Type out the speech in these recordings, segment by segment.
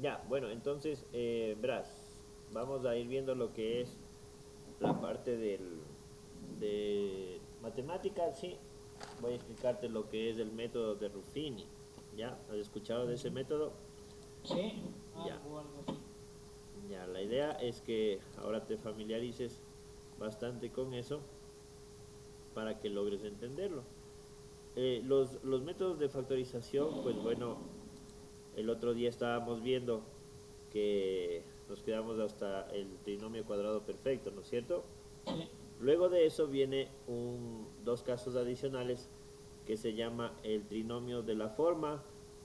Ya, bueno, entonces, verás, vamos a ir viendo lo que es la parte de matemáticas, sí. Voy a explicarte lo que es el método de Ruffini. ¿Ya? ¿Has escuchado de ese Ujú. método? Sí, Ya, algo así. ya. La idea es que ahora te familiarices bastante con eso para que logres entenderlo. Los métodos de factorización, pues bueno, el otro día estábamos viendo que nos quedamos hasta el trinomio cuadrado perfecto, ¿no es cierto? Sí. Luego de eso viene dos casos adicionales que se llama el trinomio de la forma.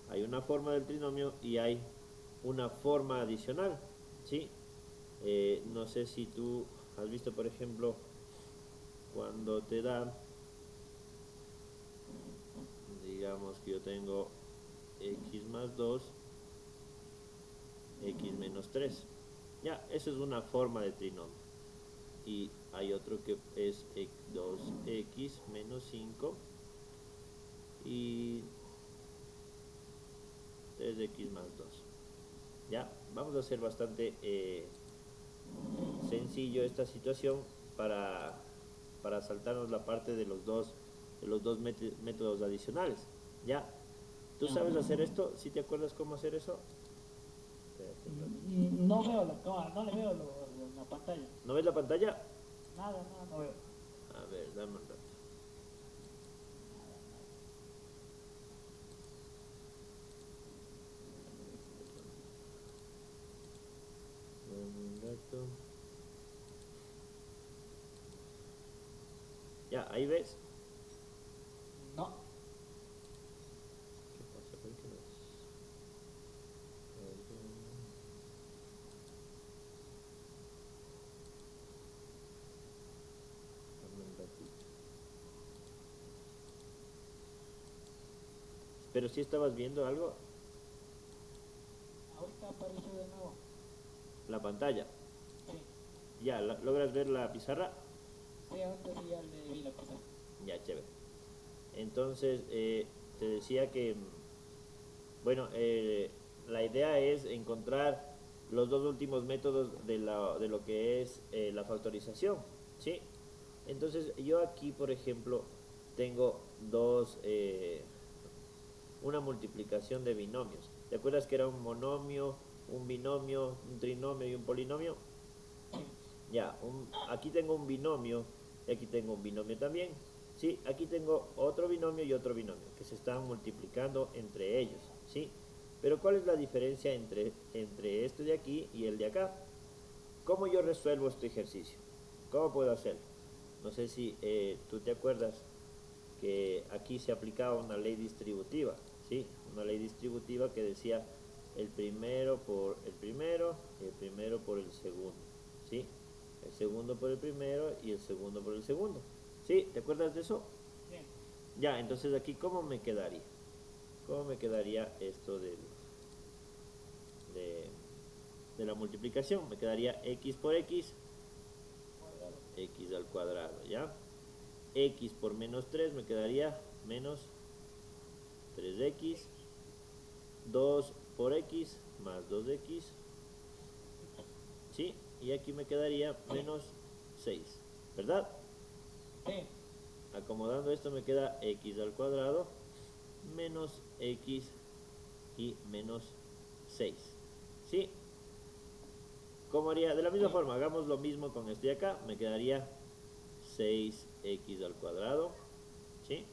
Hay una forma del trinomio y hay una forma adicional, ¿sí? No sé si tú has visto, por ejemplo, cuando te da, digamos que yo tengo x más 2 x menos 3. Ya, eso es una forma de trinomio. Y hay otro que es 2x menos 5 y 3x más 2. Ya, vamos a hacer bastante sencillo esta situación para, para saltarnos la parte de los dos métodos adicionales. Ya, ¿tú Ya. sabes hacer esto? ¿Sí te acuerdas cómo hacer eso? Espérate un ratito. No veo la cámara, no le veo la pantalla. ¿No ves la pantalla? Nada, nada, no veo. A ver, dame un rato. Dame un rato. Ya, ahí ves. No. ¿Qué pasa? ¿Por qué no es? A ver, dame un ratito. Pero si estabas viendo algo, Ahorita apareció de nuevo. la pantalla. Sí. Ya, ¿logras ver la pizarra? Sí, ahorita sí ya le vi la cosa. Ya, chévere. Entonces, te decía que, bueno, la idea es encontrar los dos últimos métodos de lo que es la factorización, ¿sí? Entonces, yo aquí, por ejemplo, tengo una multiplicación de binomios. ¿Te acuerdas que era un monomio, un binomio, un trinomio y un polinomio? Sí. Ya, aquí tengo un binomio y aquí tengo un binomio también. Sí, aquí tengo otro binomio y otro binomio que se están multiplicando entre ellos. Sí, pero ¿cuál es la diferencia entre este de aquí y el de acá? ¿Cómo yo resuelvo este ejercicio? ¿Cómo puedo hacerlo? No sé si tú te acuerdas que aquí se aplicaba una ley distributiva. Sí, una ley distributiva que decía el primero por el primero y el primero por el segundo. ¿Sí? El segundo por el primero y el segundo por el segundo. ¿Sí? ¿Te acuerdas de eso? Sí. Ya, entonces aquí, ¿cómo me quedaría? ¿Cómo me quedaría esto de, de la multiplicación? Me quedaría x por x, Cuadrado. x al cuadrado, ¿ya? X por menos 3 me quedaría menos 3x, 2 por x más 2x, ¿sí? Y aquí me quedaría menos 6, ¿verdad? Sí. Acomodando esto me queda x al cuadrado menos x y menos 6, ¿sí? ¿Cómo haría? De la misma Sí. forma, hagamos lo mismo con este de acá, me quedaría 6x al cuadrado, ¿sí?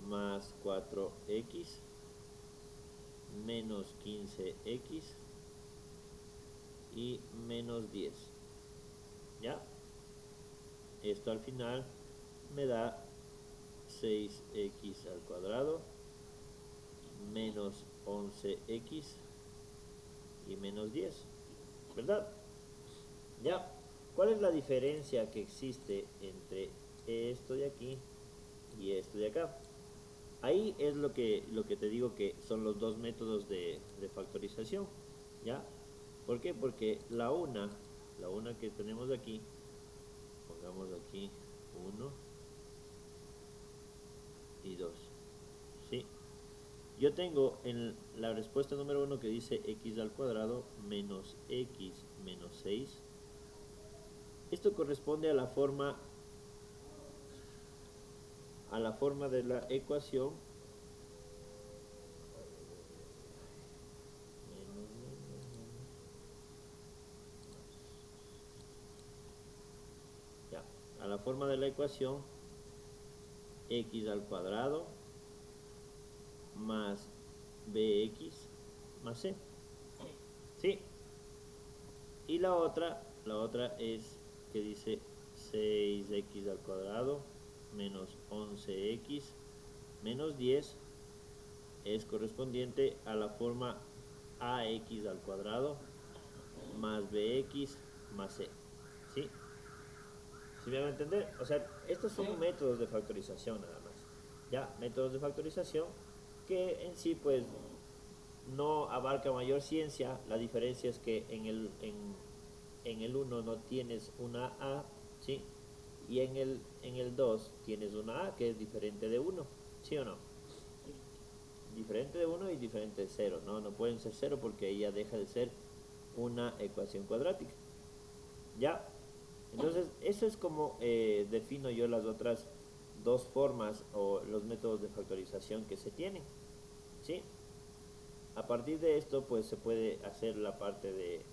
Más 4x menos 15x y menos 10. ¿Ya? Esto al final me da 6x al cuadrado menos 11x y menos 10. ¿Verdad? Sí. ¿Ya? ¿Cuál es la diferencia que existe entre esto de aquí y esto de acá? Ahí es lo que te digo que son los dos métodos de factorización. ¿Ya? ¿Por qué? Porque la una que tenemos aquí, pongamos aquí uno y 2, ¿sí? yo tengo en la respuesta número 1 que dice x al cuadrado menos x menos 6. Esto corresponde a la forma de la ecuación ya, a la forma de la ecuación x al cuadrado más bx más c. ¿Sí? Y la otra es que dice 6x al cuadrado menos 11x menos 10 es correspondiente a la forma ax al cuadrado más bx más c. ¿Sí? ¿Sí me van a entender? O sea, estos son métodos de factorización nada más. Ya, métodos de factorización que en sí pues no abarca mayor ciencia. La diferencia es que en el 1 no tienes una a, ¿sí? Y en el 2 tienes una a que es diferente de 1, ¿sí o no? Diferente de 1 y diferente de 0, ¿no? No pueden ser 0 porque ahí ya deja de ser una ecuación cuadrática. ¿Ya? Entonces, eso es como defino yo las otras dos formas o los métodos de factorización que se tienen, ¿sí? A partir de esto, pues se puede hacer la parte de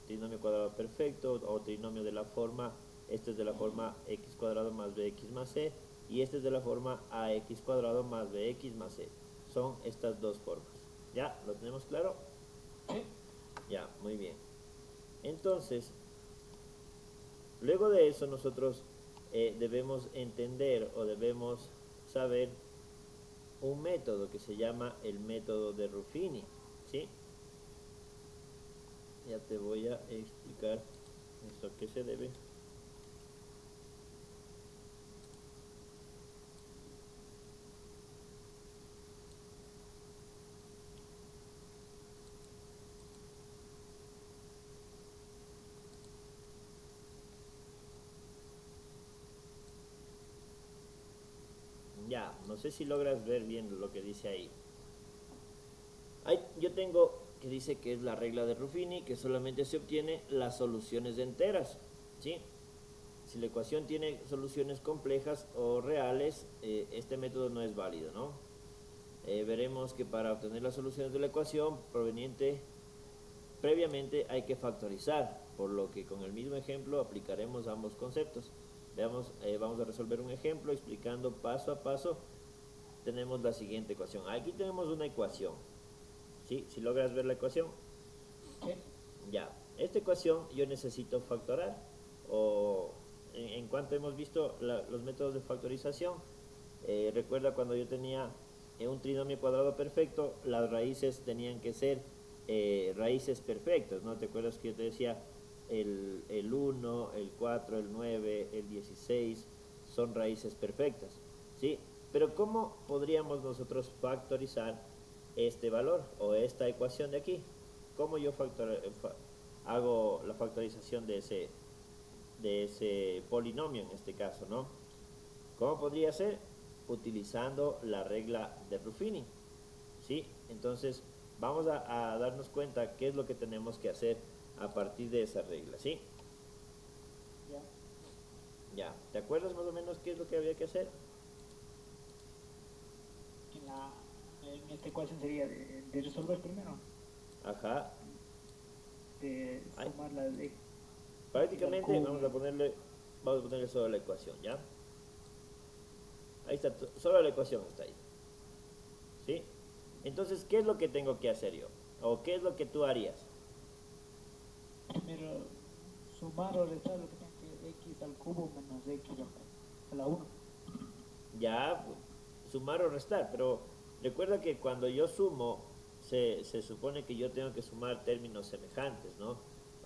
trinomio cuadrado perfecto o trinomio de la forma, este es de la forma x cuadrado más bx más c y este es de la forma ax cuadrado más bx más c. Son estas dos formas. ¿Ya? ¿Lo tenemos claro? Ya, muy bien. Entonces, luego de eso nosotros debemos entender o debemos saber un método que se llama el método de Ruffini, ¿sí? Ya te voy a explicar esto a qué se debe. Ya, no sé si logras ver bien lo que dice ahí. Yo tengo que dice que es la regla de Ruffini, que solamente se obtiene las soluciones enteras, ¿sí? Si la ecuación tiene soluciones complejas o reales, este método no es válido, ¿no? Veremos que para obtener las soluciones de la ecuación proveniente previamente hay que factorizar, por lo que con el mismo ejemplo aplicaremos ambos conceptos. Veamos, vamos a resolver un ejemplo explicando paso a paso. Tenemos la siguiente ecuación. Aquí tenemos una ecuación, ¿sí? Si logras ver la ecuación. Ya, esta ecuación yo necesito factorar, o en cuanto hemos visto los métodos de factorización, recuerda cuando yo tenía un trinomio cuadrado perfecto, las raíces tenían que ser raíces perfectas, ¿no? ¿Te acuerdas que yo te decía el 1, el 4, el 9, el 16 son raíces perfectas, ¿sí? Pero ¿cómo podríamos nosotros factorizar este valor o esta ecuación de aquí? ¿Cómo yo hago la factorización de ese polinomio en este caso, ¿no? ¿Cómo podría ser? Utilizando la regla de Ruffini, ¿sí? Entonces, vamos a darnos cuenta qué es lo que tenemos que hacer a partir de esa regla, ¿sí? Ya. Ya, ¿te acuerdas más o menos qué es lo que había que hacer? En esta ecuación sería de resolver primero, Ajá. de Ay, sumar la de prácticamente cubo. vamos a ponerle solo la ecuación, ¿ya? Ahí está, solo la ecuación está ahí, ¿sí? Entonces, ¿qué es lo que tengo que hacer yo? ¿O qué es lo que tú harías? Primero sumar o restar lo que tenga que x al cubo menos x a la 1. Ya, sumar o restar, pero recuerda que cuando yo sumo, se supone que yo tengo que sumar términos semejantes, ¿no?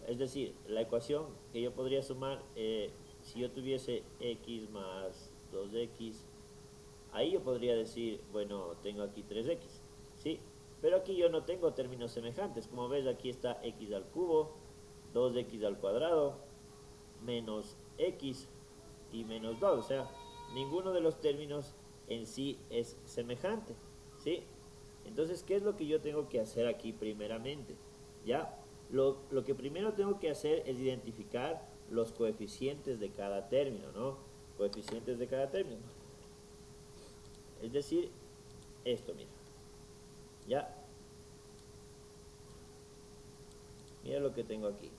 Es decir, la ecuación que yo podría sumar, si yo tuviese x más 2x, ahí yo podría decir, bueno, tengo aquí 3x, ¿sí? Pero aquí yo no tengo términos semejantes. Como ves, aquí está x al cubo, 2x al cuadrado, menos x y menos 2. O sea, ninguno de los términos en sí es semejante, ¿sí? Entonces, ¿qué es lo que yo tengo que hacer aquí primeramente? ¿Ya? Lo que primero tengo que hacer es identificar los coeficientes de cada término, ¿no? Coeficientes de cada término. Es decir, esto, mira. ¿Ya? Mira lo que tengo aquí.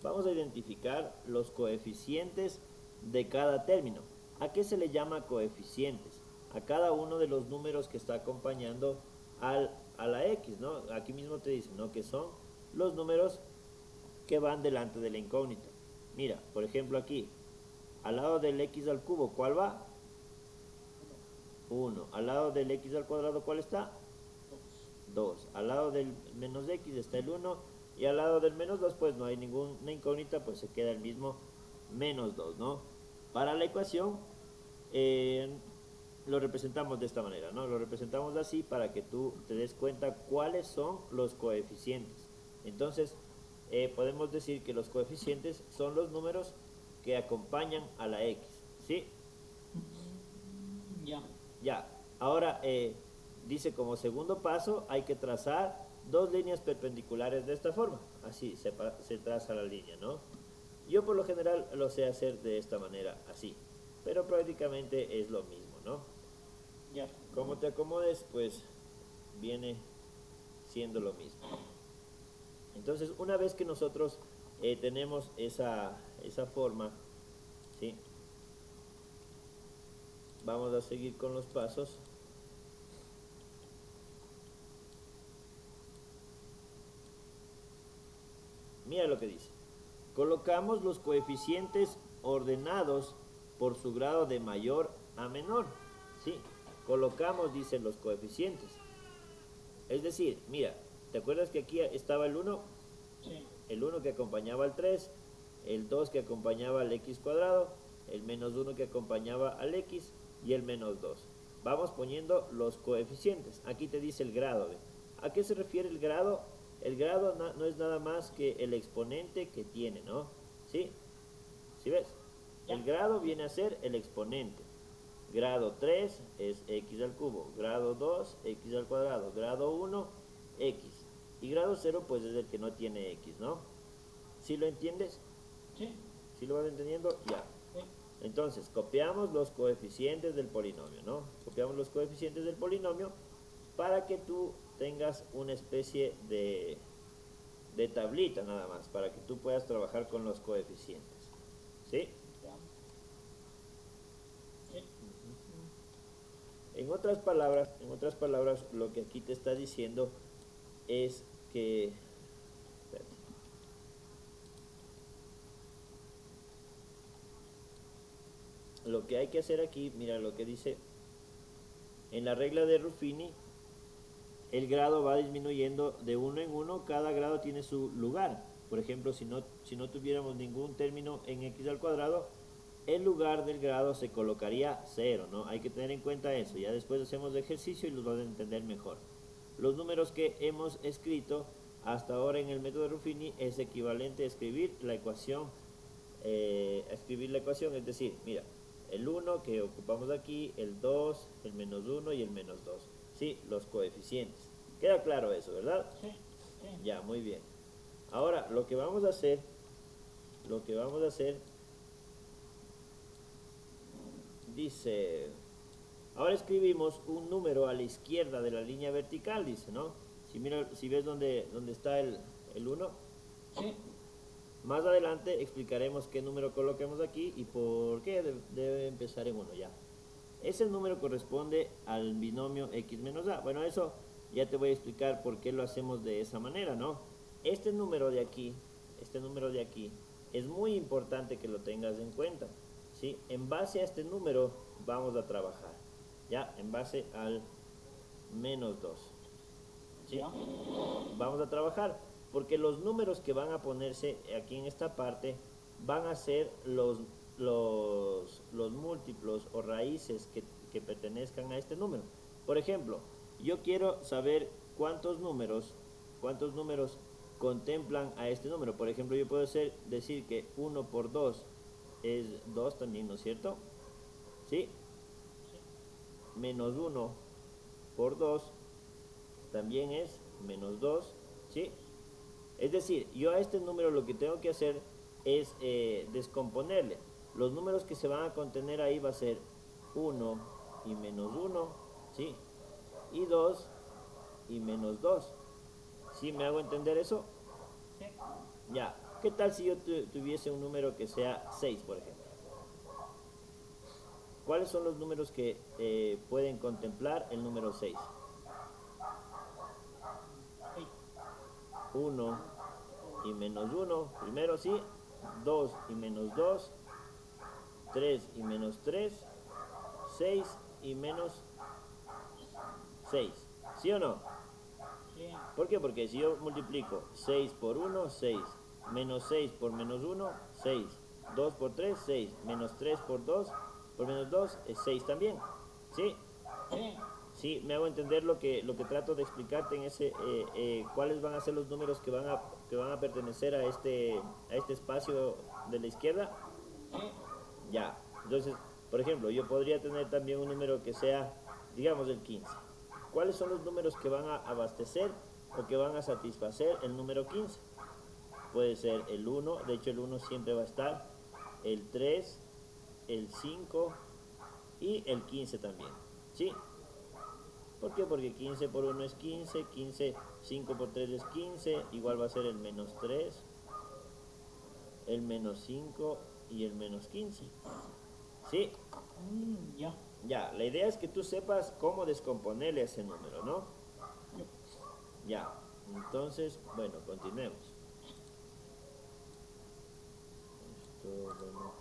Vamos a identificar los coeficientes de cada término. ¿A qué se le llama coeficientes? A cada uno de los números que está acompañando a la X, ¿no? Aquí mismo te dice, ¿no? Que son los números que van delante de la incógnita. Mira, por ejemplo aquí, al lado del X al cubo, ¿cuál va? 1. Al lado del X al cuadrado, ¿cuál está? 2. Al lado del menos X está el 1. Y al lado del menos 2, pues no hay ninguna incógnita, pues se queda el mismo menos 2, ¿no? Para la ecuación, lo representamos de esta manera, ¿no? Lo representamos así para que tú te des cuenta cuáles son los coeficientes. Entonces, podemos decir que los coeficientes son los números que acompañan a la X, ¿sí? Ya. Ya. Ahora, dice como segundo paso, hay que trazar dos líneas perpendiculares de esta forma. Así se traza la línea, ¿no? Yo por lo general lo sé hacer de esta manera, así. Pero prácticamente es lo mismo, ¿no? Ya. Como te acomodes, pues viene siendo lo mismo. Entonces, una vez que nosotros tenemos esa forma, ¿sí? Vamos a seguir con los pasos. Mira lo que dice. Colocamos los coeficientes ordenados por su grado de mayor a menor. ¿Sí? Colocamos, dicen los coeficientes. Es decir, mira, ¿te acuerdas que aquí estaba el 1? Sí. El 1 que acompañaba al 3, el 2 que acompañaba al x cuadrado, el menos 1 que acompañaba al x y el menos 2. Vamos poniendo los coeficientes. Aquí te dice el grado. ¿Ve? ¿A qué se refiere el grado? El grado no es nada más que el exponente que tiene, ¿no? ¿Sí? ¿Sí ves? El grado viene a ser el exponente. Grado 3 es x al cubo. Grado 2, x al cuadrado. Grado 1, x. Y grado 0 pues es el que no tiene x, ¿no? ¿Sí lo entiendes? Sí. ¿Sí lo vas entendiendo? Ya. Sí. Entonces, copiamos los coeficientes del polinomio, ¿no? Copiamos los coeficientes del polinomio para que tú tengas una especie de tablita nada más, para que tú puedas trabajar con los coeficientes. ¿Sí? Ya. Sí. En otras palabras, lo que aquí te está diciendo es que... Espérate. Lo que hay que hacer aquí, mira lo que dice, en la regla de Ruffini, el grado va disminuyendo de uno en uno, cada grado tiene su lugar. Por ejemplo, si no tuviéramos ningún término en x al cuadrado, el lugar del grado se colocaría 0, ¿no? Hay que tener en cuenta eso. Ya después hacemos el ejercicio y los vas a entender mejor. Los números que hemos escrito hasta ahora en el método de Ruffini es equivalente a escribir la ecuación, es decir, mira, el 1 que ocupamos aquí, el 2, el menos 1 y el menos 2. Sí, los coeficientes. Queda claro eso, ¿verdad? Sí. Sí. Ya, muy bien. Ahora, lo que vamos a hacer, dice, ahora escribimos un número a la izquierda de la línea vertical, dice, ¿no? Si ves dónde está el 1, Sí. más adelante explicaremos qué número coloquemos aquí y por qué debe empezar en 1 ya. Ese número corresponde al binomio x menos a. Bueno, eso ya te voy a explicar por qué lo hacemos de esa manera, ¿no? Este número de aquí, es muy importante que lo tengas en cuenta, ¿sí? En base a este número vamos a trabajar, ¿ya? En base al menos 2, ¿sí? Ya. Vamos a trabajar, porque los números que van a ponerse aquí en esta parte van a ser los múltiplos o raíces que pertenezcan a este número. Por ejemplo, yo quiero saber cuántos números contemplan a este número. Por ejemplo, yo puedo decir que 1 por 2 es 2 también, ¿no es cierto? ¿Sí? menos 1 por 2 también es menos 2, ¿sí? Es decir, yo a este número lo que tengo que hacer es descomponerle. Los números que se van a contener ahí va a ser 1 y menos 1, ¿sí? Y 2 y menos 2. ¿Sí me hago entender eso? Sí. Ya. ¿Qué tal si yo tuviese un número que sea 6, por ejemplo? ¿Cuáles son los números que pueden contemplar el número 6? 6. 1 y menos 1, primero sí. 2 y menos 2. 3 y menos 3. 6 y menos 6. ¿Sí o no? Sí. ¿Por qué? Porque si yo multiplico 6 por 1, 6. Menos 6 por menos 1, 6. 2 por 3, 6. Menos 3 por 2, por menos 2 es 6 también. ¿Sí? Sí. Sí, me hago entender lo que trato de explicarte en ese, cuáles van a ser los números que van a pertenecer a este espacio de la izquierda. Sí. Ya, entonces, por ejemplo, yo podría tener también un número que sea, digamos, el 15. ¿Cuáles son los números que van a abastecer o que van a satisfacer el número 15? Puede ser el 1, de hecho el 1 siempre va a estar, el 3, el 5 y el 15 también. ¿Sí? ¿Por qué? Porque 15 por 1 es 15, 15, 5 por 3 es 15, igual va a ser el menos 3, el menos 5 y el menos 15. ¿Sí? Ya. Ya, la idea es que tú sepas cómo descomponerle ese número, ¿no? Sí. Ya, entonces, bueno, continuemos. Esto, bueno.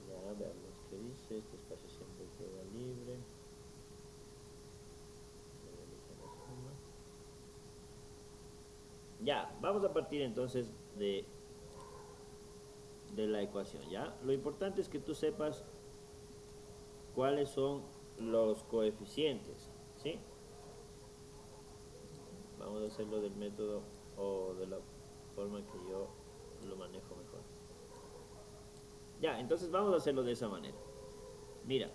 Ya, veamos qué dice. Este espacio siempre queda libre. Realiza la suma. Ya, vamos a partir entonces de la ecuación, ¿ya? Lo importante es que tú sepas cuáles son los coeficientes, ¿sí? Vamos a hacerlo del método o de la forma que yo lo manejo mejor. Ya, entonces vamos a hacerlo de esa manera. Mira,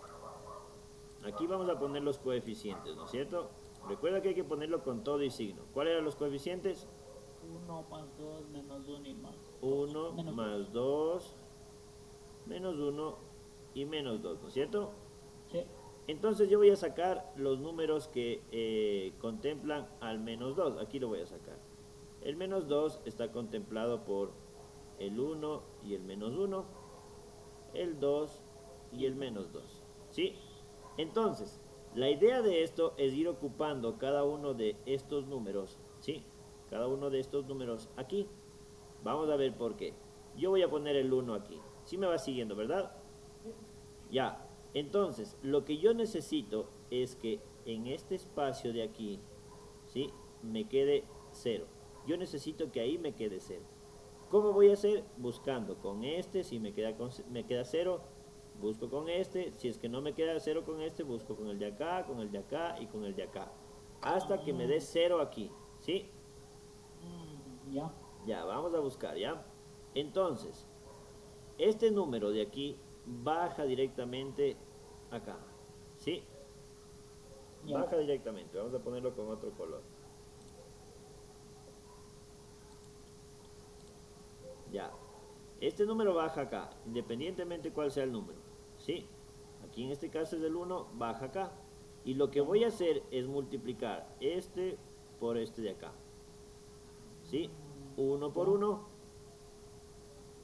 aquí vamos a poner los coeficientes, ¿no es cierto? Recuerda que hay que ponerlo con todo y signo. ¿Cuáles eran los coeficientes? 1 más 2 menos 1 y más 1 menos más 2. 2 menos 1 y menos 2, ¿no es cierto? Sí. Entonces yo voy a sacar los números que contemplan al menos 2. Aquí lo voy a sacar. El menos 2 está contemplado por el 1 y el menos 1, el 2 y el menos 2. ¿Sí? Entonces, la idea de esto es ir ocupando cada uno de estos números. ¿Sí? Cada uno de estos números aquí. Vamos a ver por qué. Yo voy a poner el 1 aquí. ¿Sí me va siguiendo, verdad? Ya. Entonces, lo que yo necesito es que en este espacio de aquí, ¿sí? Me quede 0. Yo necesito que ahí me quede 0. ¿Cómo voy a hacer? Buscando con este, si me queda 0, busco con este. Si es que no me queda 0 con este, busco con el de acá, con el de acá y con el de acá. Hasta que me dé 0 aquí, ¿sí? Ya. Ya, vamos a buscar, ¿ya? Entonces, este número de aquí baja directamente acá, ¿sí? Ya. Baja directamente, vamos a ponerlo con otro color. Ya, este número baja acá, independientemente cuál sea el número, ¿sí? Aquí en este caso es el 1, baja acá. Y lo que voy a hacer es multiplicar este por este de acá, ¿sí? 1 por 1,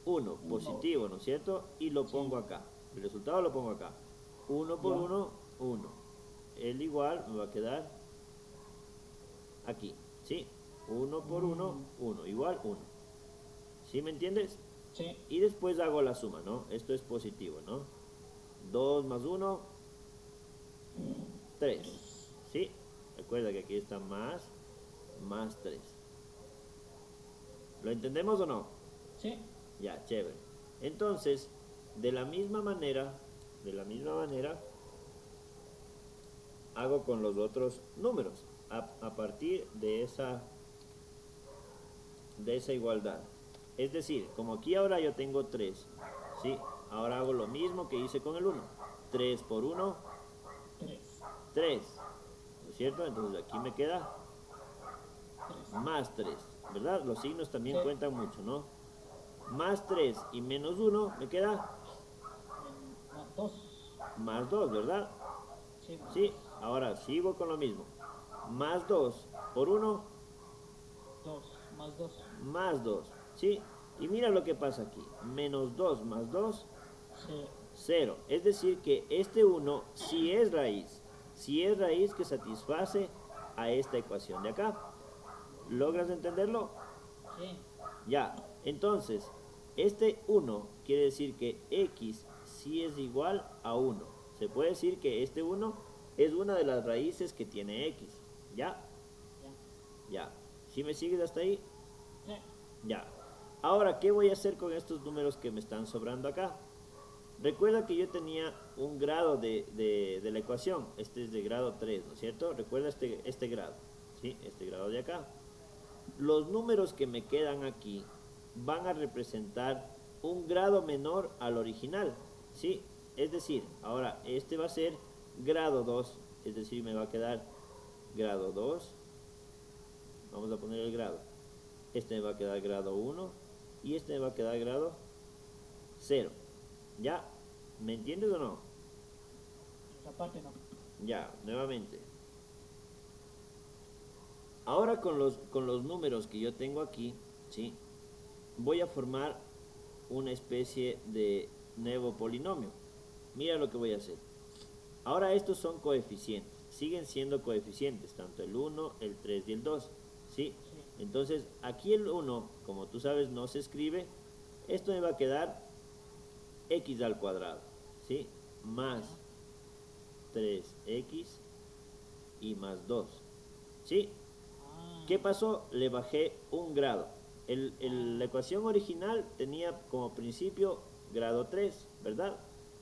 1, positivo, ¿no es cierto? Y lo pongo acá. El resultado lo pongo acá. 1 por 1, 1. El igual me va a quedar aquí, ¿sí? 1 por 1, 1. Igual 1. ¿Sí me entiendes? Sí. Y después hago la suma, ¿no? Esto es positivo, ¿no? 2 más 1, 3. ¿Sí? Recuerda que aquí está más 3. ¿Lo entendemos o no? Sí. Ya, chévere. Entonces, de la misma manera, hago con los otros números a partir de esa igualdad. Es decir, como aquí ahora yo tengo 3, ¿sí? Ahora hago lo mismo que hice con el 1. 3 por 1, 3. 3, ¿no es cierto? Entonces aquí me queda 3. más 3, ¿verdad? Los signos también Sí. cuentan mucho, ¿no? Más 3 y menos 1 me queda 2. más 2, ¿verdad? Sí, más Sí, ahora sigo con lo mismo. Más 2 por 1, 2. Más 2. más 2, ¿sí? Y mira lo que pasa aquí. Menos 2 más 2, Sí. 0. Es decir que este 1 sí es raíz. Sí es raíz que satisface a esta ecuación de acá. ¿Logras entenderlo? Sí. Ya. Entonces, este 1 quiere decir que x sí es igual a 1. Se puede decir que este 1 es una de las raíces que tiene x. ¿Ya? Ya. Ya. ¿Sí me sigues hasta ahí? Sí. Ya. Ahora, ¿qué voy a hacer con estos números que me están sobrando acá? Recuerda que yo tenía un grado de la ecuación. Este es de grado 3, ¿no es cierto? Recuerda este grado. ¿Sí? Este grado de acá. Los números que me quedan aquí van a representar un grado menor al original. ¿Sí? Es decir, ahora este va a ser grado 2. Es decir, me va a quedar grado 2. Vamos a poner el grado. Este me va a quedar grado 1 y este me va a quedar grado 0. ¿Ya? ¿Me entiendes o no? Esa parte no. Ya, nuevamente. Ahora con los números que yo tengo aquí, ¿sí? Voy a formar una especie de nuevo polinomio. Mira lo que voy a hacer. Ahora estos son coeficientes. Siguen siendo coeficientes, tanto el 1, el 3 y el 2. ¿Sí? Sí. Entonces, aquí el 1, como tú sabes, no se escribe. Esto me va a quedar x al cuadrado. ¿Sí? Más 3x y más 2. ¿Sí? Ah. ¿Qué pasó? Le bajé un grado. La ecuación original tenía como principio grado 3, ¿verdad?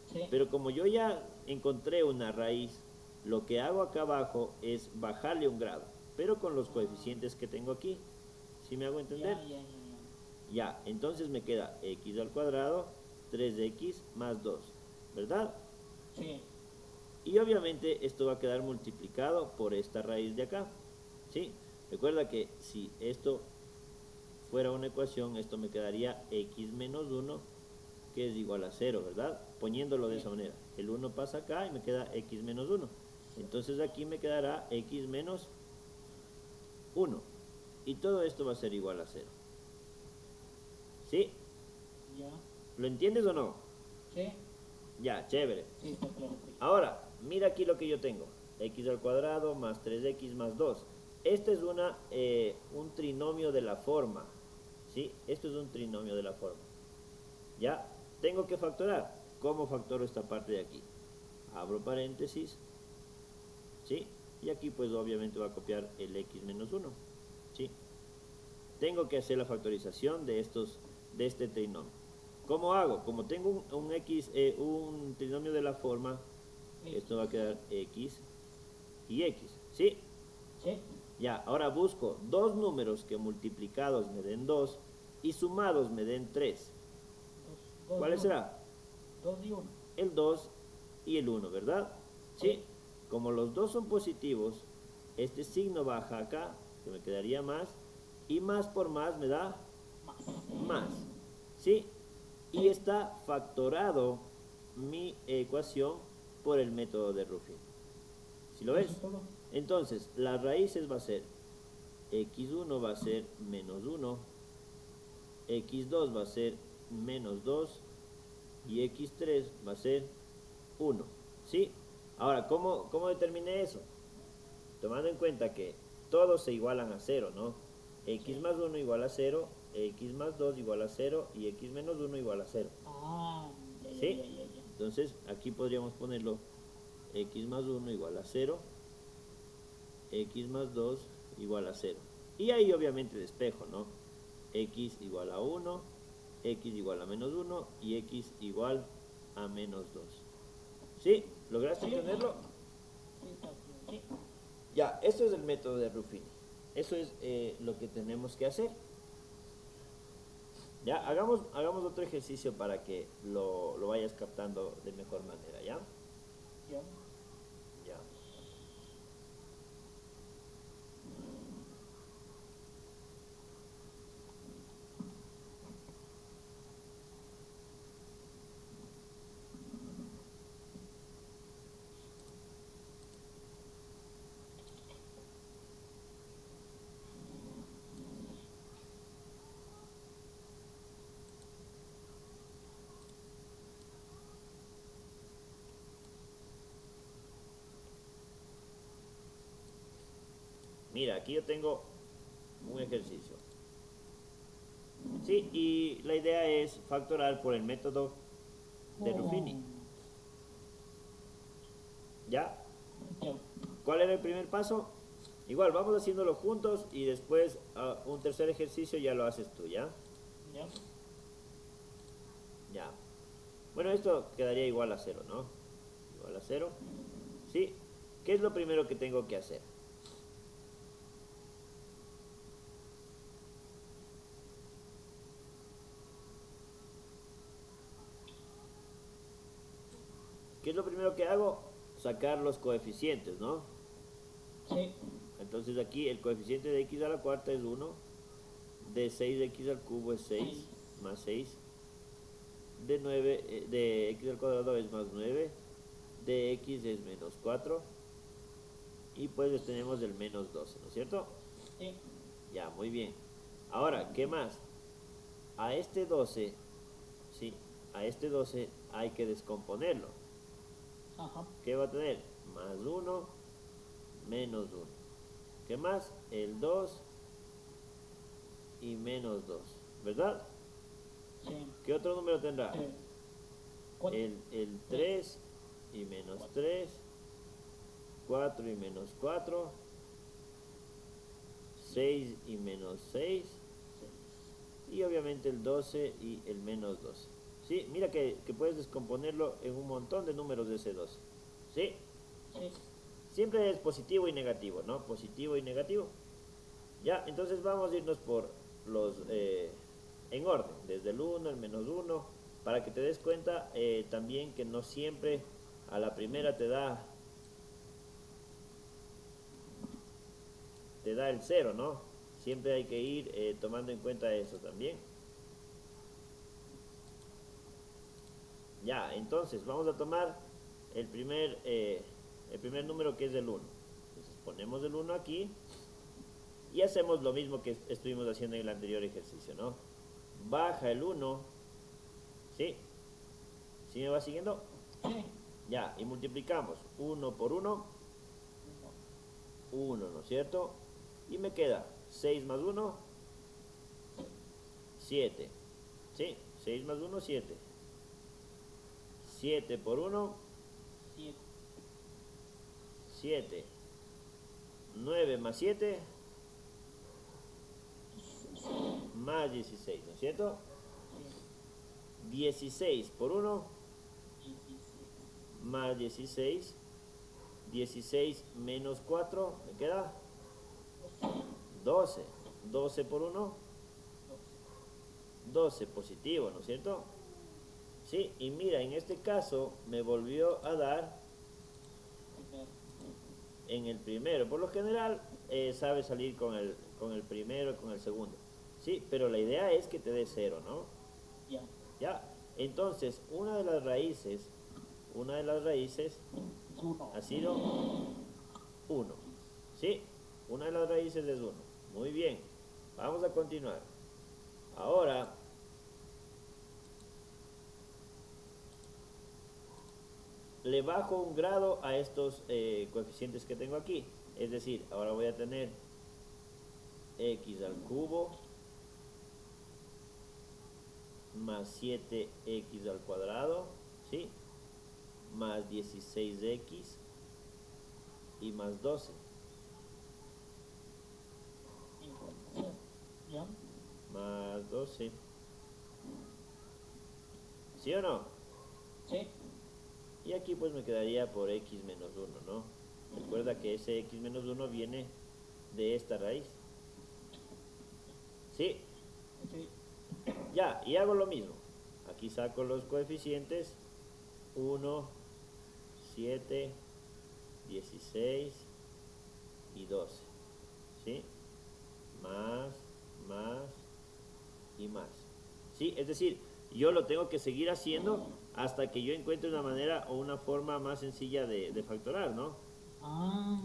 Sí. Pero como yo ya encontré una raíz, lo que hago acá abajo es bajarle un grado, pero con los coeficientes que tengo aquí. ¿Sí me hago entender? Ya. Ya, entonces me queda x al cuadrado, 3x más 2, ¿verdad? Sí. Y obviamente esto va a quedar multiplicado por esta raíz de acá, ¿sí? Recuerda que si esto fuera una ecuación, esto me quedaría x menos 1, que es igual a 0, ¿verdad? Poniéndolo de esa manera. El 1 pasa acá y me queda x menos 1. Entonces aquí me quedará x menos 1. Y todo esto va a ser igual a 0. ¿Sí? Ya. ¿Lo entiendes o no? Sí. Ya, chévere. Sí, está claro. Ahora, mira aquí lo que yo tengo. X al cuadrado más 3x más 2. Este es un trinomio de la forma. ¿Sí? Esto es un trinomio de la forma. ¿Ya? Tengo que factorar. ¿Cómo factoro esta parte de aquí? Abro paréntesis. ¿Sí? Y aquí pues obviamente va a copiar el x menos 1. ¿Sí? Tengo que hacer la factorización de este trinomio. ¿Cómo hago? Como tengo un trinomio de la forma, esto va a quedar x y x. ¿Sí? Sí. Ya, ahora busco dos números que multiplicados me den 2 y sumados me den 3. ¿Cuál será? 2 y 1. El 2 y el 1, ¿verdad? ¿Sí? Como los dos son positivos, este signo baja acá, que me quedaría más, y más por más me da más. ¿Sí? Y está factorado mi ecuación por el método de Ruffin. ¿Sí lo ves? Entonces, las raíces va a ser x1 va a ser menos 1, x2 va a ser menos 2 y x3 va a ser 1. ¿Sí? Ahora, ¿cómo determiné eso? Tomando en cuenta que todos se igualan a 0, ¿no? X más 1 igual a 0, x más 2 igual a 0 y x menos 1 igual a 0. Ah, ¿Sí? Entonces, aquí podríamos ponerlo x más 1 igual a 0, x más 2 igual a 0. Y ahí obviamente despejo, ¿no? X igual a 1, x igual a menos 1 y x igual a menos 2. ¿Sí? ¿Lograste entenderlo? Sí, está claro. Sí. Ya, esto es el método de Ruffini. Eso es lo que tenemos que hacer. Ya, hagamos otro ejercicio para que lo vayas captando de mejor manera, ¿ya? Ya. Ya. Mira, aquí yo tengo un ejercicio. Sí, y la idea es factorar por el método de Ruffini. ¿Ya? Ya. ¿Cuál era el primer paso? Igual, vamos haciéndolo juntos y después un tercer ejercicio ya lo haces tú, ¿ya? Ya. Ya. Bueno, esto quedaría igual a 0, ¿no? Igual a 0. ¿Sí? ¿Qué es lo primero que tengo que hacer? ¿Qué es lo primero que hago? Sacar los coeficientes, ¿no? Sí. Entonces aquí el coeficiente de x a la cuarta es 1, de 6x al cubo es 6, más 6, de 9, de x al cuadrado es más 9, de x es menos 4, y pues tenemos el menos 12, ¿no es cierto? Sí. Ya, muy bien. Ahora, ¿qué más? A este 12, sí, a este 12 hay que descomponerlo. Ajá. ¿Qué va a tener? Más 1, menos 1. ¿Qué más? El 2 y menos 2, ¿verdad? Sí. ¿Qué otro número tendrá? Cuatro. El 3 y menos 3, 4 y menos 4, 6 y menos 6, y obviamente el 12 y el menos 12. ¿Sí? Mira que puedes descomponerlo en un montón de números de ese 12. ¿Sí? Sí. Siempre es positivo y negativo, ¿no? Positivo y negativo. Ya, entonces vamos a irnos por los en orden, desde el 1, el menos 1, para que te des cuenta también que no siempre a la primera te da el 0, ¿no? Siempre hay que ir tomando en cuenta eso también. Ya, entonces vamos a tomar el primer número que es el 1. Entonces ponemos el 1 aquí y hacemos lo mismo que estuvimos haciendo en el anterior ejercicio, ¿no? Baja el 1, ¿sí? ¿Sí me va siguiendo? Sí. Ya, y multiplicamos 1 por 1, 1, ¿no es cierto? Y me queda 6 más 1, 7. ¿Sí? 6 más 1, 7. 7 por 1, Siete. 7. 9 más 7, más 16, ¿no es cierto? 16 por 1, 16. más 16. 16 menos 4, ¿me queda? 12. 12 por 1, 12 positivo, ¿no es cierto? Sí, y mira, en este caso me volvió a dar Primero. en el primero. Por lo general, sabe salir con el primero y con el segundo. Sí, pero la idea es que te dé 0, ¿no? Ya. Ya, entonces, una de las raíces Es uno. ha sido 1. ¿Sí? Una de las raíces es 1. Muy bien. Vamos a continuar. Ahora, le bajo un grado a estos coeficientes que tengo aquí. Es decir, ahora voy a tener x al cubo más 7x al cuadrado, ¿sí? Más 16x y más 12. Ya. Más 12. ¿Sí o no? Sí. Y aquí pues me quedaría por x menos 1, ¿no? Recuerda que ese x menos 1 viene de esta raíz. ¿Sí? Sí. Ya, y hago lo mismo. Aquí saco los coeficientes 1, 7, 16 y 12. ¿Sí? Más y más. ¿Sí? Es decir, yo lo tengo que seguir haciendo hasta que yo encuentre una manera o una forma más sencilla de factorar, ¿no? Ah,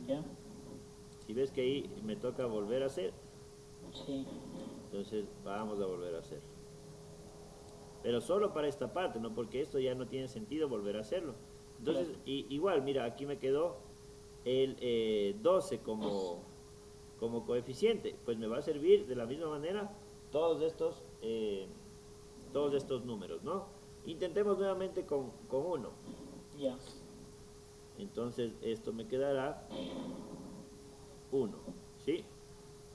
ya. Si ves que ahí me toca volver a hacer, Sí. entonces vamos a volver a hacer. Pero solo para esta parte, ¿no? Porque esto ya no tiene sentido volver a hacerlo. Entonces, Claro. igual, mira, aquí me quedó el 12 como coeficiente. Pues me va a servir de la misma manera todos estos números, ¿no? Intentemos nuevamente con 1. Ya. Entonces, esto me quedará 1, ¿sí?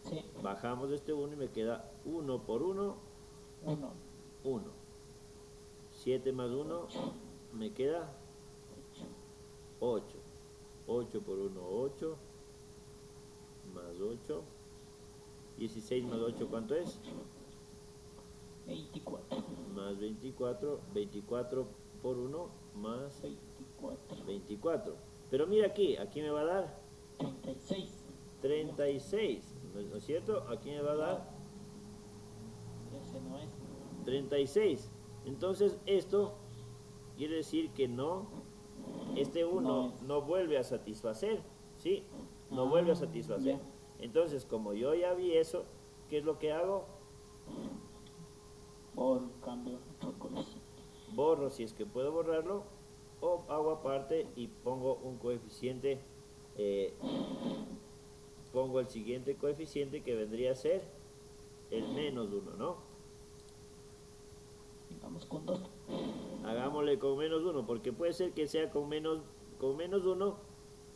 Sí. Bajamos este 1 y me queda 1 por 1, 1. 1. 7 más 1 me queda 8. 8 por 1, 8. Más 8. 16 más 8, ¿cuánto es? 24. Más 24. 24 por 1 más 24. 24. Pero mira aquí me va a dar 36. 36, ¿no es cierto? Aquí me va a dar Ese no es. 36. Entonces esto quiere decir que no, este 1 no vuelve a satisfacer, ¿sí? No vuelve a satisfacer. Ya. Entonces, como yo ya vi eso, ¿qué es lo que hago? Por cambio otro coeficiente. Borro si es que puedo borrarlo, o hago aparte y pongo un coeficiente, pongo el siguiente coeficiente que vendría a ser el menos 1, ¿no? Digamos con 2. Hagámosle con menos 1, porque puede ser que sea con menos 1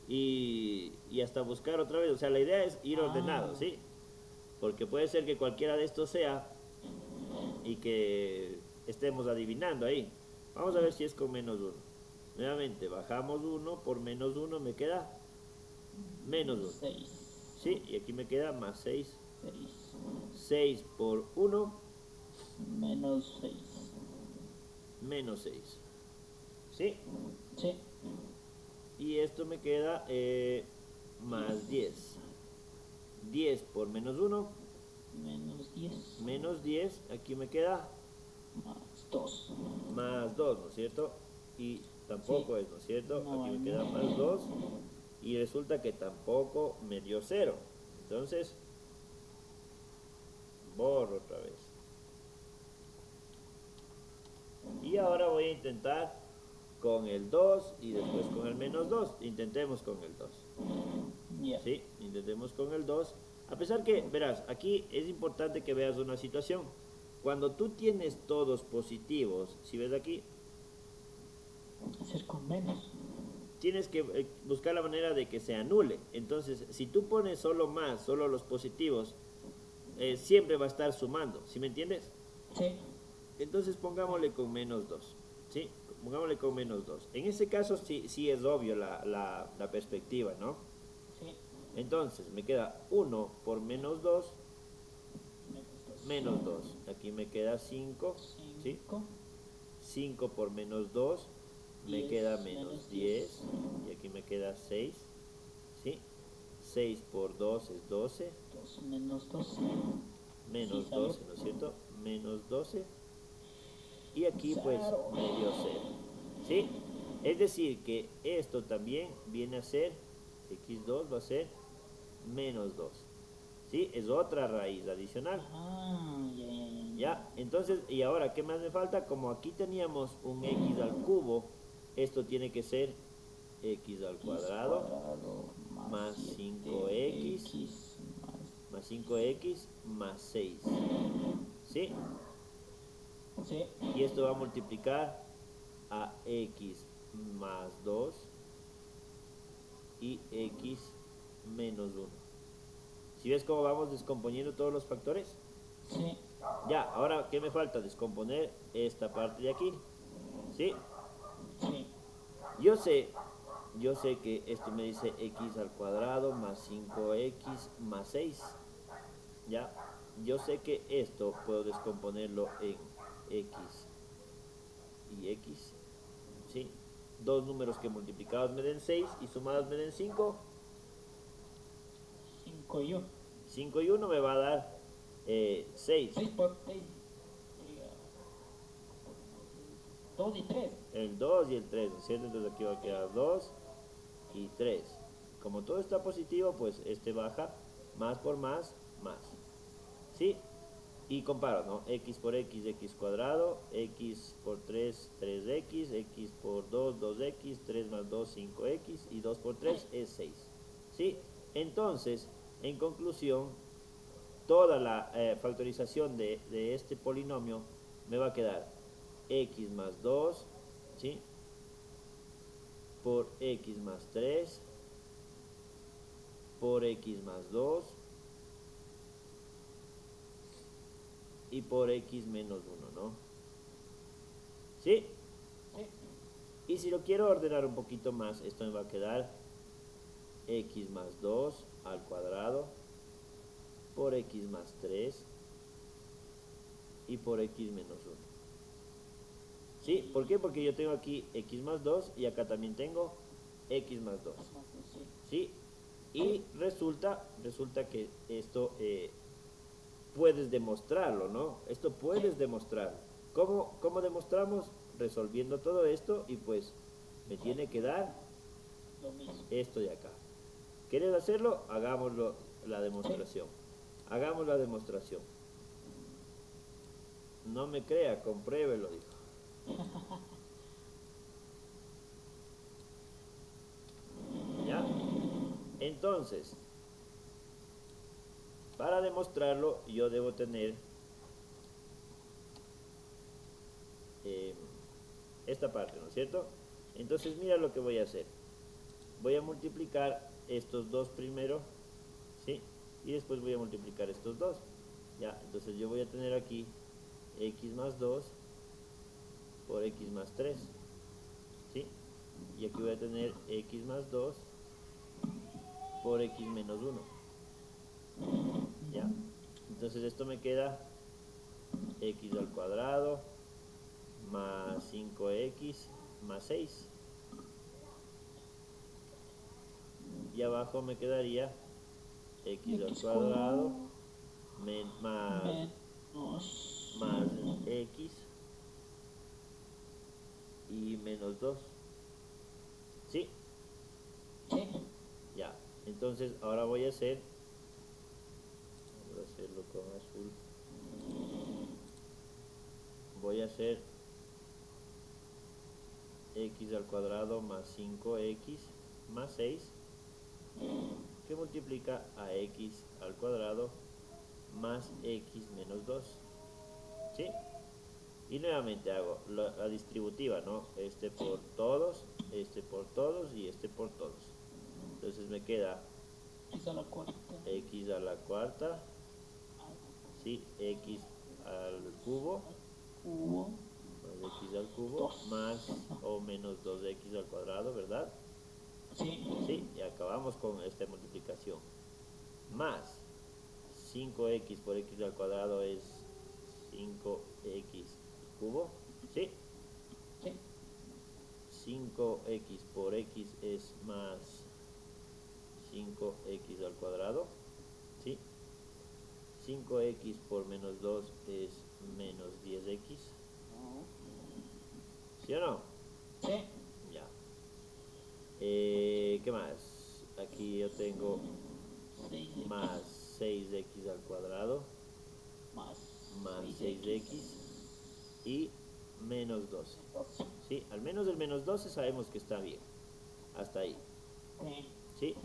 y hasta buscar otra vez. O sea, la idea es ir ordenado, ¿sí? Porque puede ser que cualquiera de estos sea y que estemos adivinando ahí. Vamos a ver si es con menos 1. Nuevamente, bajamos 1 por menos 1, me queda menos 1. 6. ¿Sí? Y aquí me queda más 6. 6. 6 por 1, Menos 6. menos 6. ¿Sí? Sí. Y esto me queda más 10. 10 por menos 1, Menos 10. menos 10. Aquí me queda Más 2. más 2, ¿no es cierto? Y tampoco Sí. es, ¿no es cierto? No, Aquí me no. queda más 2. Y resulta que tampoco me dio 0. Entonces, borro otra vez. Y ahora voy a intentar con el 2 y después con el menos 2. Intentemos con el 2. Ya. ¿Sí? Intentemos con el 2. A pesar que, verás, aquí es importante que veas una situación. Cuando tú tienes todos positivos, si ves aquí, Hacer con menos. tienes que buscar la manera de que se anule. Entonces, si tú pones solo más, solo los positivos, siempre va a estar sumando. ¿Sí me entiendes? Sí. Entonces pongámosle con menos 2. ¿Sí? Pongámosle con menos 2. En ese caso sí es obvio la perspectiva, ¿no? Sí. Entonces me queda 1 por menos 2, menos 2. Aquí me queda 5. ¿Sí? 5. 5 por menos 2 me 10 queda menos menos 10. Y aquí me queda 6. ¿Sí? 6 por 2 es 12. 2 menos 12. Menos Sí, salió. 12, ¿no es cierto? Menos 12. Y aquí pues Cero. me dio 0. ¿Sí? Es decir que esto también viene a ser, x2 va a ser menos 2. ¿Sí? Es otra raíz adicional. Ya. ¿Ya? Entonces, y ahora, ¿qué más me falta? Como aquí teníamos un x al cubo, esto tiene que ser x al cuadrado más 5x más 5x más 6. ¿Sí? Sí. Y esto va a multiplicar a x más 2 y x menos 1. ¿Sí ves cómo vamos descomponiendo todos los factores? Sí. Ya, ahora, ¿qué me falta? Descomponer esta parte de aquí. ¿Sí? Sí. Yo sé yo sé que esto me dice x al cuadrado más 5x más 6, ¿ya? Yo sé que esto puedo descomponerlo en x y x, ¿sí? Dos números que multiplicados me den 6 y sumados me den 5. 5 y 1. 5 y 1 me va a dar 6. 6 por 6 sería 2 y 3. El 2 y el 3, ¿no es cierto? Entonces aquí va a quedar 2 y 3. Como todo está positivo, pues este baja, más por más, más. ¿Sí? Y comparo, ¿no? X por x, x cuadrado, x por 3, 3x, x por 2, 2x, 3 más 2, 5x, y 2 por 3 es 6. ¿Sí? Entonces, en conclusión, toda la factorización de este polinomio me va a quedar x más 2, ¿sí? Por x más 3, por x más 2, y por x menos 1, ¿no? ¿Sí? Sí. Y si lo quiero ordenar un poquito más, esto me va a quedar x más 2 al cuadrado por x más 3 y por x menos 1. ¿Sí? ¿Por qué? Porque yo tengo aquí x más 2 y acá también tengo x más 2. ¿Sí? Y resulta que esto puedes demostrarlo, ¿no? Esto puedes demostrarlo. ¿Cómo demostramos? Resolviendo todo esto y pues me tiene que dar Lo mismo. esto de acá. ¿Quieres hacerlo? Hagámoslo la demostración. Hagamos la demostración. No me crea, compruébelo, dijo. ¿Ya? Entonces, para demostrarlo yo debo tener esta parte, ¿no es cierto? Entonces mira lo que voy a hacer. Voy a multiplicar estos dos primero, ¿sí? Y después voy a multiplicar estos dos. Ya, entonces yo voy a tener aquí x más 2 por x más 3, ¿sí? Y aquí voy a tener x más 2 por x menos 1. ¿Ya? Entonces esto me queda x al cuadrado más 5x más 6. Y abajo me quedaría x al cuadrado más x y menos 2. ¿Sí? Sí. Ya. Entonces ahora voy a hacerlo con azul. Voy a hacer x al cuadrado más 5x más 6 que multiplica a x al cuadrado más x menos 2. ¿Sí? Y nuevamente hago la distributiva, ¿no? Este por todos y este por todos. Entonces me queda X a la cuarta. x a la cuarta, ¿sí? X al cubo, más x al cubo, más o menos 2x al cuadrado, ¿verdad? Sí. Sí, y acabamos con esta multiplicación. Más 5x por x al cuadrado es 5x cubo, ¿sí? Sí. 5x por x es más 5x al cuadrado, ¿sí? 5x por menos 2 es menos 10x, ¿sí o no? Sí. Ya. ¿Qué más? Aquí yo tengo 6x más 6x al cuadrado más más 6x y menos 12. ¿Sí? Al menos el menos 12 sabemos que está bien. Hasta ahí. Sí. ¿Sí?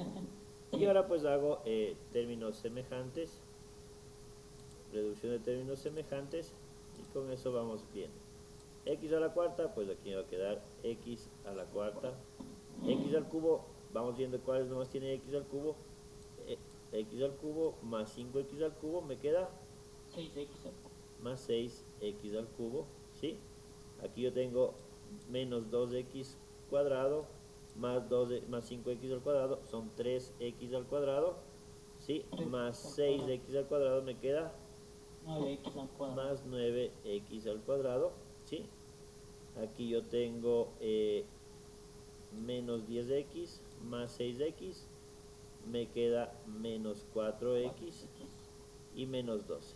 Y ahora pues hago términos semejantes, reducción de términos semejantes, y con eso vamos bien. X a la cuarta, pues aquí va a quedar x a la cuarta. X al cubo, vamos viendo cuáles nomás tiene x al cubo. X al cubo más 5x al cubo me queda 6x al cubo. más 6x al cubo, ¿sí? Aquí yo tengo menos 2x cuadrado más 2 más 5x al cuadrado son 3x al cuadrado, ¿sí? Más 6x al cuadrado me queda 9x al cuadrado. más 9x al cuadrado, ¿sí? Aquí yo tengo menos 10x más 6x, me queda menos 4x y menos 12.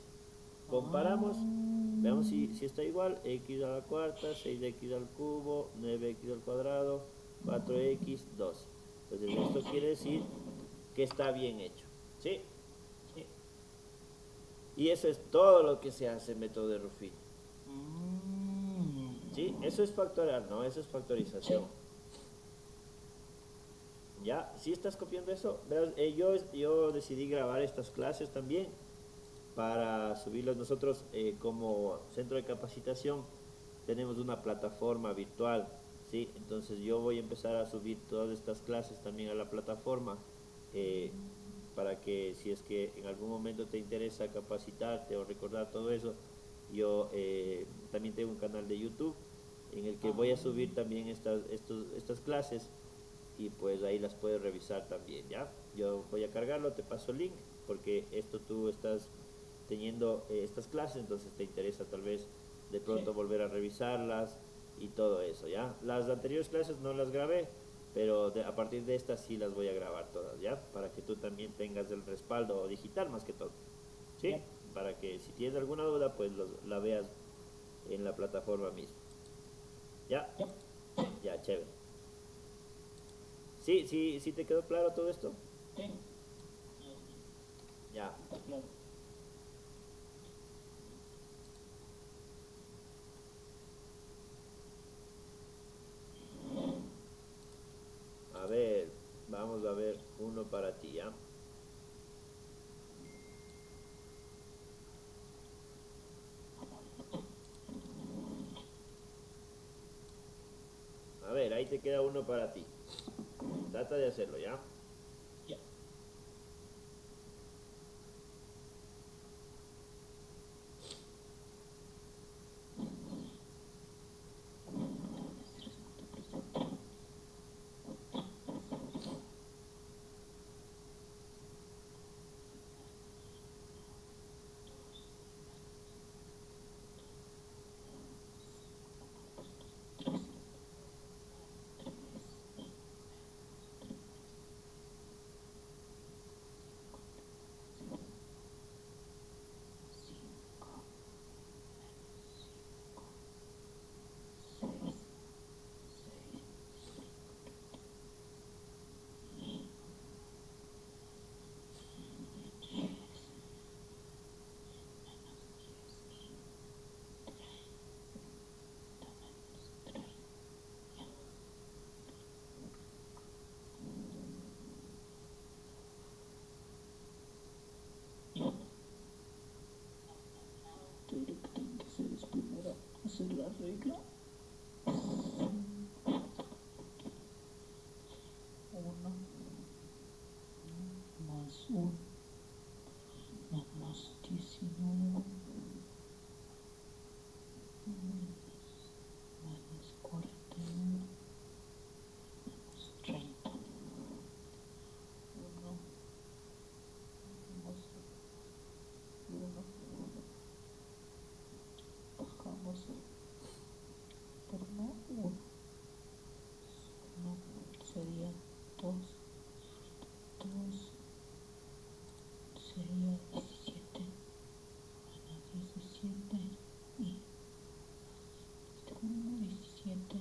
Comparamos, veamos si está igual, x a la cuarta, 6x al cubo, 9x al cuadrado, 4x, 12. Entonces esto quiere decir que está bien hecho, ¿sí? Sí. Y eso es todo lo que se hace en método de Ruffin. Mm. ¿Sí? Eso es factorial, ¿no? Eso es factorización. ¿Ya? ¿Sí estás copiando eso? Verás, yo decidí grabar estas clases también para subirlas. Nosotros como centro de capacitación tenemos una plataforma virtual, ¿sí? Entonces yo voy a empezar a subir todas estas clases también a la plataforma eh, para que si es que en algún momento te interesa capacitarte o recordar todo eso, yo también tengo un canal de YouTube en el que voy a subir también estas clases y pues ahí las puedes revisar también, ¿ya? Yo voy a cargarlo, te paso el link porque esto tú estás teniendo estas clases, entonces te interesa tal vez de pronto volver a revisarlas y todo eso, ¿ya? Las anteriores clases no las grabé, pero a partir de estas sí las voy a grabar todas, ¿ya? Para que tú también tengas el respaldo digital más que todo, ¿sí? Para que si tienes alguna duda, pues la veas en la plataforma misma. ¿Ya? Ya, chévere. Sí, sí, sí te quedó claro todo esto. Sí. Ya. Claro. A ver, vamos a ver uno para ti, ¿ya? A ver, ahí te queda uno para ti. Trata de hacerlo, ¿ya? Ya. Pero lo que tengo que hacer es primero hacer la regla. 1 más 1 más 19 menos 41 menos 30. 1 más 1. Bajamos por 1. 1 sería 2. 2 sería 17 menos 17 y 1, 17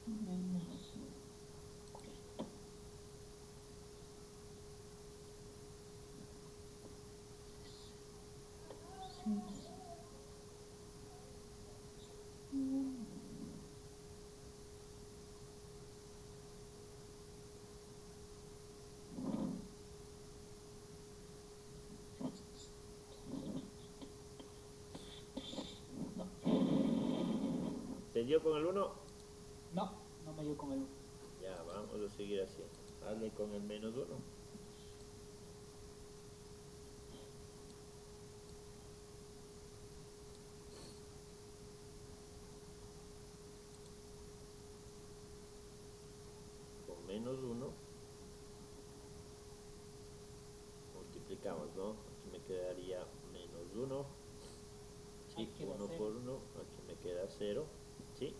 menos 40. ¿Te dio con el 1? No, no me dio con el 1. Ya, vamos a seguir haciendo. Hazle con el menos 1. menos 1, multiplicamos, ¿no? Aquí me quedaría menos 1, ¿sí? Aquí queda 1 cero. por 1, aquí me queda 0, ¿sí?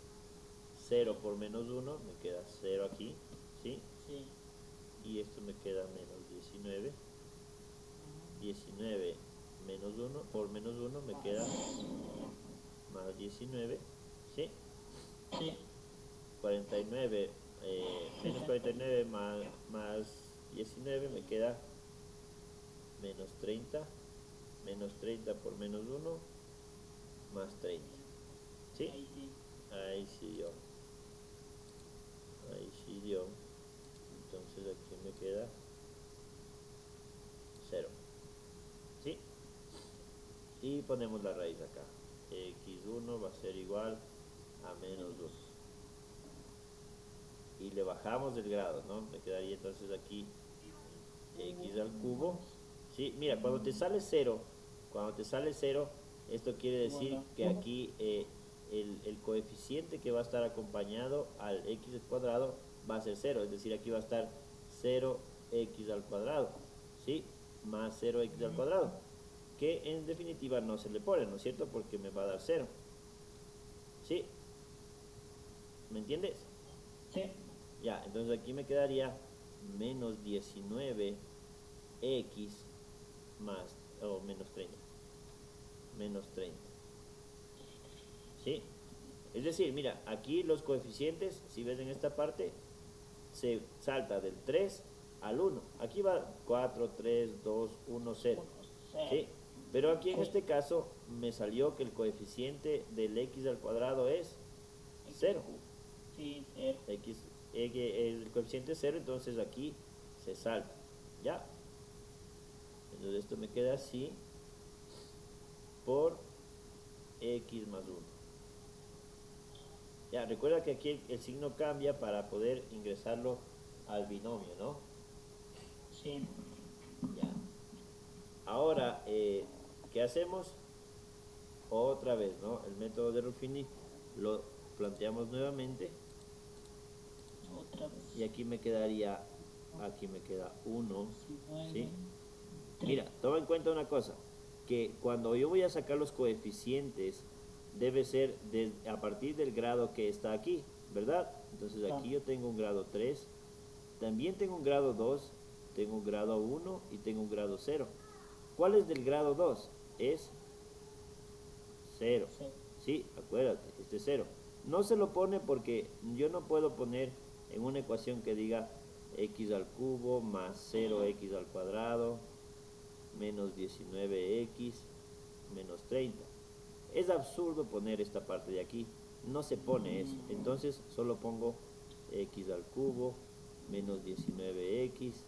0 por menos 1, me queda 0 aquí, ¿sí? Sí. Y esto me queda menos 19. Ujú. 19 menos 1 por menos 1 me queda más 19, ¿sí? Sí. 49, menos 49 más 19 me queda menos 30. Menos 30 por menos 1 más 30, ¿sí? Ahí sí. Ahí sí dio. Ahí sí dio. Entonces aquí me queda 0, ¿sí? Y ponemos la raíz acá. X1 va a ser igual a menos 2. Y le bajamos el grado, ¿no? Me quedaría entonces aquí x al cubo. ¿Sí? Mira, cuando te sale 0, esto quiere decir Igual a que 1. aquí el coeficiente que va a estar acompañado al x al cuadrado va a ser 0. Es decir, aquí va a estar 0x al cuadrado, ¿sí? Más 0x al cuadrado, que en definitiva no se le pone, ¿no es cierto? Porque me va a dar 0, ¿sí? ¿Me entiendes? Sí. Ya, entonces aquí me quedaría menos 19x más, o menos 30. Menos 30. ¿Sí? Es decir, mira, aquí los coeficientes, si ves en esta parte, se salta del 3 al 1. Aquí va 4, 3, 2, 1, 0. 1, ¿Sí? 0. Pero aquí en Sí. este caso me salió que el coeficiente del x al cuadrado es X 0. cubo. Sí, 0. El coeficiente es 0, entonces aquí se salta. ¿Ya? Entonces esto me queda así por x más 1. Ya, recuerda que aquí el signo cambia para poder ingresarlo al binomio, ¿no? Sí. Ya. Ahora, ¿qué hacemos? Otra vez, ¿no? El método de Ruffini lo planteamos nuevamente. Otra vez. Y aquí me quedaría, aquí me queda 1, 19. ¿sí? Mira, toma en cuenta una cosa, que cuando yo voy a sacar los coeficientes, debe ser a partir del grado que está aquí, ¿verdad? Entonces aquí yo tengo un grado 3, también tengo un grado 2, tengo un grado 1 y tengo un grado 0. ¿Cuál es del grado 2? Es 0. Sí. Sí, acuérdate, este es 0. No se lo pone porque yo no puedo poner en una ecuación que diga x al cubo más 0x al cuadrado menos 19x menos 30. Es absurdo poner esta parte de aquí. No se pone eso. Entonces solo pongo x al cubo menos 19x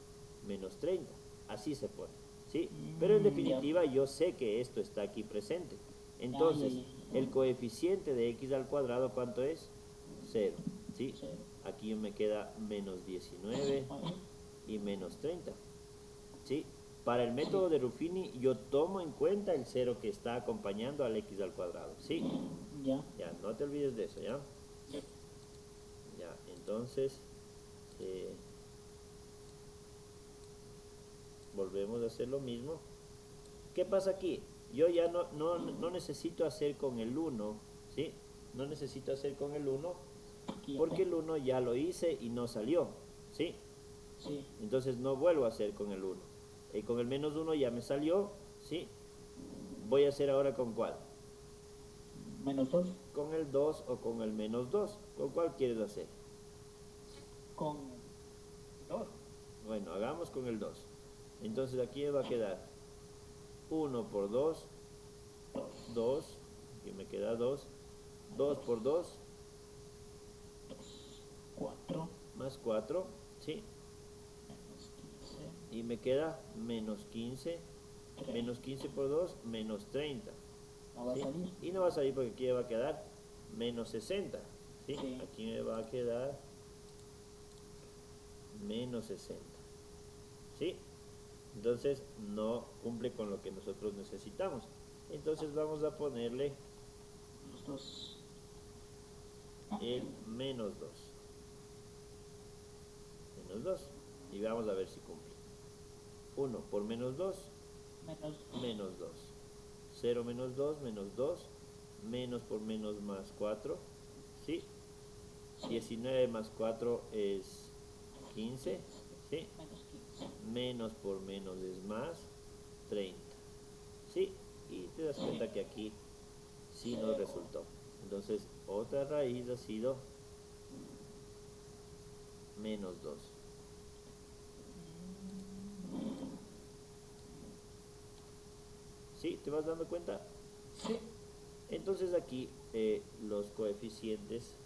menos 30. Así se pone, ¿sí? Pero en definitiva yo sé que esto está aquí presente. Entonces, el coeficiente de x al cuadrado, ¿cuánto es? 0, ¿sí? 0. Aquí me queda menos 19 y menos 30, ¿sí? Para el método de Ruffini yo tomo en cuenta el 0 que está acompañando al x al cuadrado, ¿sí? Ya. Ya, no te olvides de eso, ¿ya? Sí. Ya, entonces volvemos a hacer lo mismo. ¿Qué pasa aquí? Yo ya no necesito hacer con el 1, ¿sí? No necesito hacer con el 1 Aquí ya porque está. el 1 ya lo hice y no salió, ¿sí? Sí. Entonces no vuelvo a hacer con el 1. Con el menos 1 ya me salió, ¿sí? Voy a hacer ahora con ¿cuál? Menos 2. Con el 2 o con el menos 2. ¿Con cuál quieres hacer? Con 2. Bueno, hagamos con el 2. Entonces aquí me va a quedar 1 por 2, 2. Aquí me queda 2. 2 por 2, 4. más 4, ¿sí? Menos 15. Y me queda menos 15. 3. Menos 15 por 2, menos 30. No va a ¿sí? salir. Y no va a salir porque aquí me va a quedar menos 60. ¿sí? Sí. Aquí me va a quedar menos 60. ¿Sí? Entonces no cumple con lo que nosotros necesitamos. Entonces vamos a ponerle Los 2. el menos 2. menos 2. Y vamos a ver si cumple. 1 por menos 2, Menos menos 2. 0 menos 2, menos 2. Menos por menos más 4. ¿Sí? 19 más 4 es 15. ¿Sí? menos 15. Menos por menos es más 30. ¿Sí? Y te das cuenta que aquí sí nos resultó. Entonces, otra raíz ha sido menos 2. ¿Sí? ¿Te vas dando cuenta? Sí. Entonces aquí los coeficientes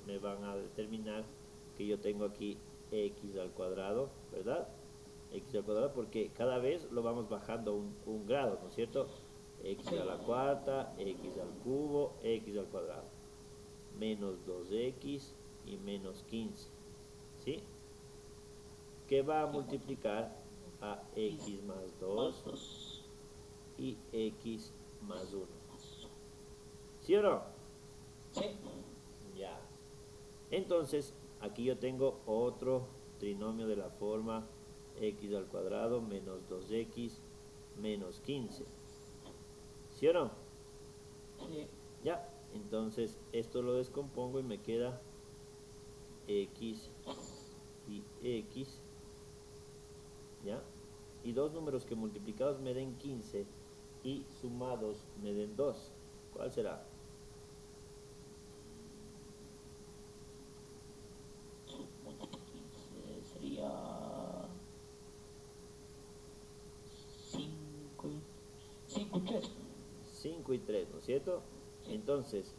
me van a determinar que yo tengo aquí x al cuadrado, ¿verdad? X al cuadrado porque cada vez lo vamos bajando un grado, ¿no es cierto? X a la cuarta, x al cubo, x al cuadrado. Menos 2x y menos 15. ¿Sí? Que va a multiplicar a x más 2 y x más 1. ¿Sí o no? Sí. Ya. Entonces, aquí yo tengo otro trinomio de la forma x al cuadrado menos 2x menos 15. ¿Sí o no? Sí. Ya. Entonces, esto lo descompongo y me queda x y x. ¿Ya? Y dos números que multiplicados me den 15 y sumados me den 2. ¿Cuál será? Sería 5 y 3. 5 y 3, ¿no es cierto? Sí. Entonces,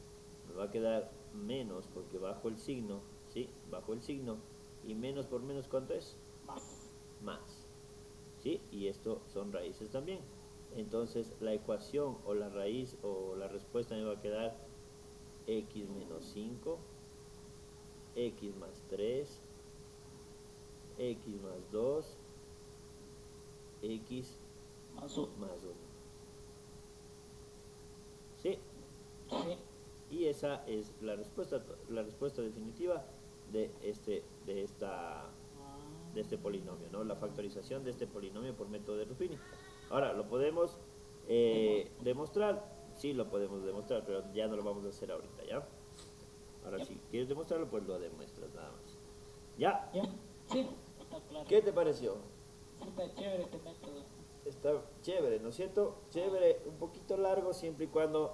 me va a quedar menos porque bajo el signo, ¿sí? Bajo el signo. Y menos por menos, ¿cuánto es? Más. Más. ¿Sí? Y esto son raíces también. Entonces, la ecuación o la raíz o la respuesta me va a quedar x menos 5, x más 3, x más 2, x Más 1. más 1. ¿Sí? Sí. Y esa es la respuesta definitiva de este polinomio, ¿no? La factorización de este polinomio por método de Ruffini. Ahora, ¿lo podemos demostrar? Sí, lo podemos demostrar, pero ya no lo vamos a hacer ahorita, ¿ya? Ahora, si quieres demostrarlo, pues lo demuestras nada más. ¿Ya? ¿Ya? Sí. Está claro. ¿Qué te pareció? Sí, está chévere este método. Está chévere, ¿no es cierto? Chévere, un poquito largo siempre y cuando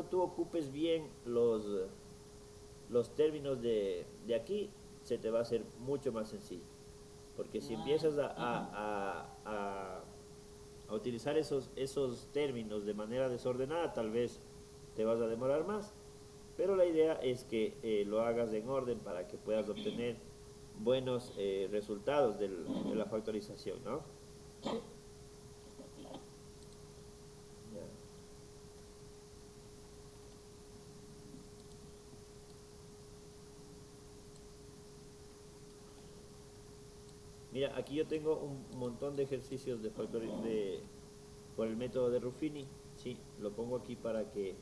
tú ocupes bien los términos de aquí, se te va a hacer mucho más sencillo. Porque si empiezas a utilizar esos términos de manera desordenada, tal vez te vas a demorar más. Pero la idea es que lo hagas en orden para que puedas obtener buenos resultados de la factorización, ¿no? Sí. Está claro. Ya. Mira, aquí yo tengo un montón de ejercicios por el método de Ruffini. Sí, lo pongo aquí para que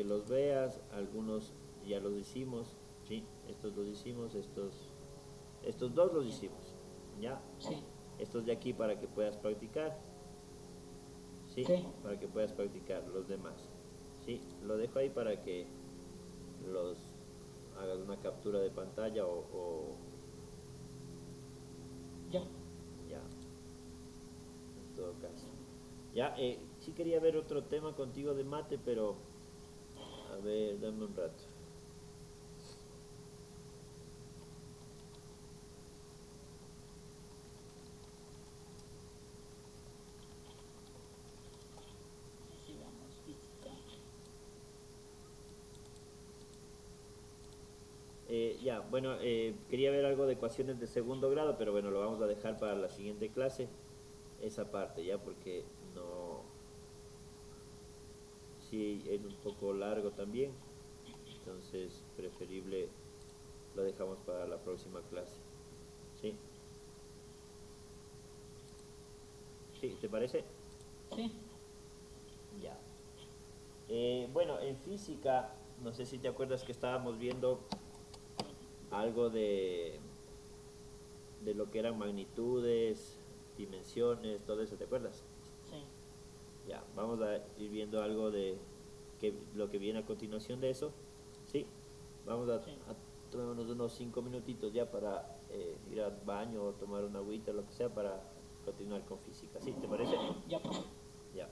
los veas. Algunos ya los hicimos, sí, estos los hicimos, estos dos los hicimos, ya. Sí. Estos de aquí para que puedas practicar, sí, Sí. para que puedas practicar los demás, sí. Lo dejo ahí para que los hagas una captura de pantalla o Ya. ya, en todo caso. Ya, sí quería ver otro tema contigo de mate, pero a ver, dame un rato. Sigamos física. Ya, bueno, quería ver algo de ecuaciones de segundo grado, pero bueno, lo vamos a dejar para la siguiente clase, esa parte, ya, porque no, sí, es un poco largo también, entonces preferible lo dejamos para la próxima clase, ¿sí? ¿Sí? ¿Te parece? Sí. Ya. Bueno, en física, no sé si te acuerdas que estábamos viendo algo de lo que eran magnitudes, dimensiones, todo eso, ¿te acuerdas? Sí. Ya, vamos a ir viendo algo de lo que viene a continuación de eso. Sí, vamos Sí. a tomarnos unos 5 minutitos ya para ir al baño o tomar una agüita, lo que sea, para continuar con física. ¿Sí? ¿Te parece? Ya, pues. Ya.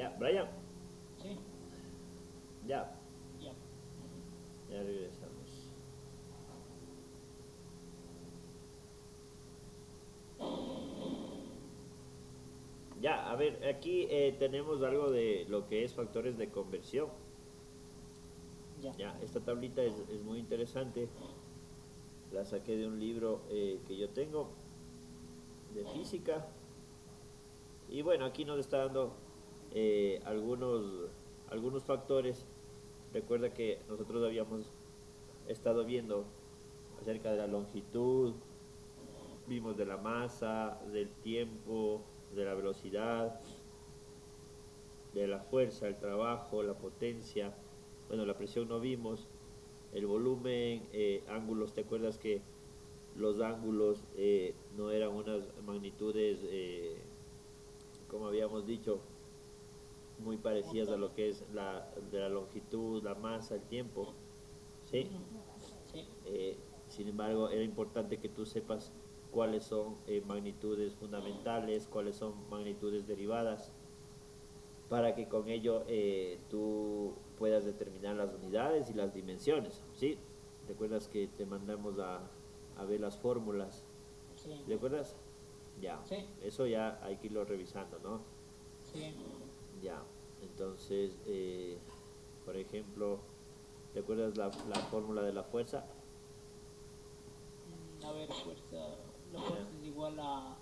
Ya, Brian, Sí, ya, ya. ya regresamos. Ya, a ver, aquí tenemos algo de lo que es factores de conversión. Ya. Ya, esta tablita es muy interesante. La saqué de un libro que yo tengo de física. Y bueno, aquí nos está dando algunos factores. Recuerda que nosotros habíamos estado viendo acerca de la longitud, vimos de la masa, del tiempo, de la velocidad, de la fuerza, el trabajo, la potencia. Bueno, la presión no vimos, el volumen, ángulos. ¿Te acuerdas que los ángulos no eran unas magnitudes, como habíamos dicho, muy parecidas a lo que es de la longitud, la masa, el tiempo? ¿Sí? Sí, Sin embargo, era importante que tú sepas cuáles son magnitudes fundamentales, cuáles son magnitudes derivadas, para que con ello tú puedas determinar las unidades y las dimensiones, ¿sí? ¿Recuerdas que te mandamos a ver las fórmulas? sí, ¿Recuerdas? Ya, sí, eso ya hay que irlo revisando, ¿no? sí. Ya, entonces, por ejemplo, ¿recuerdas la fórmula de la fuerza? A ver, fuerza. La Ya, fuerza es igual a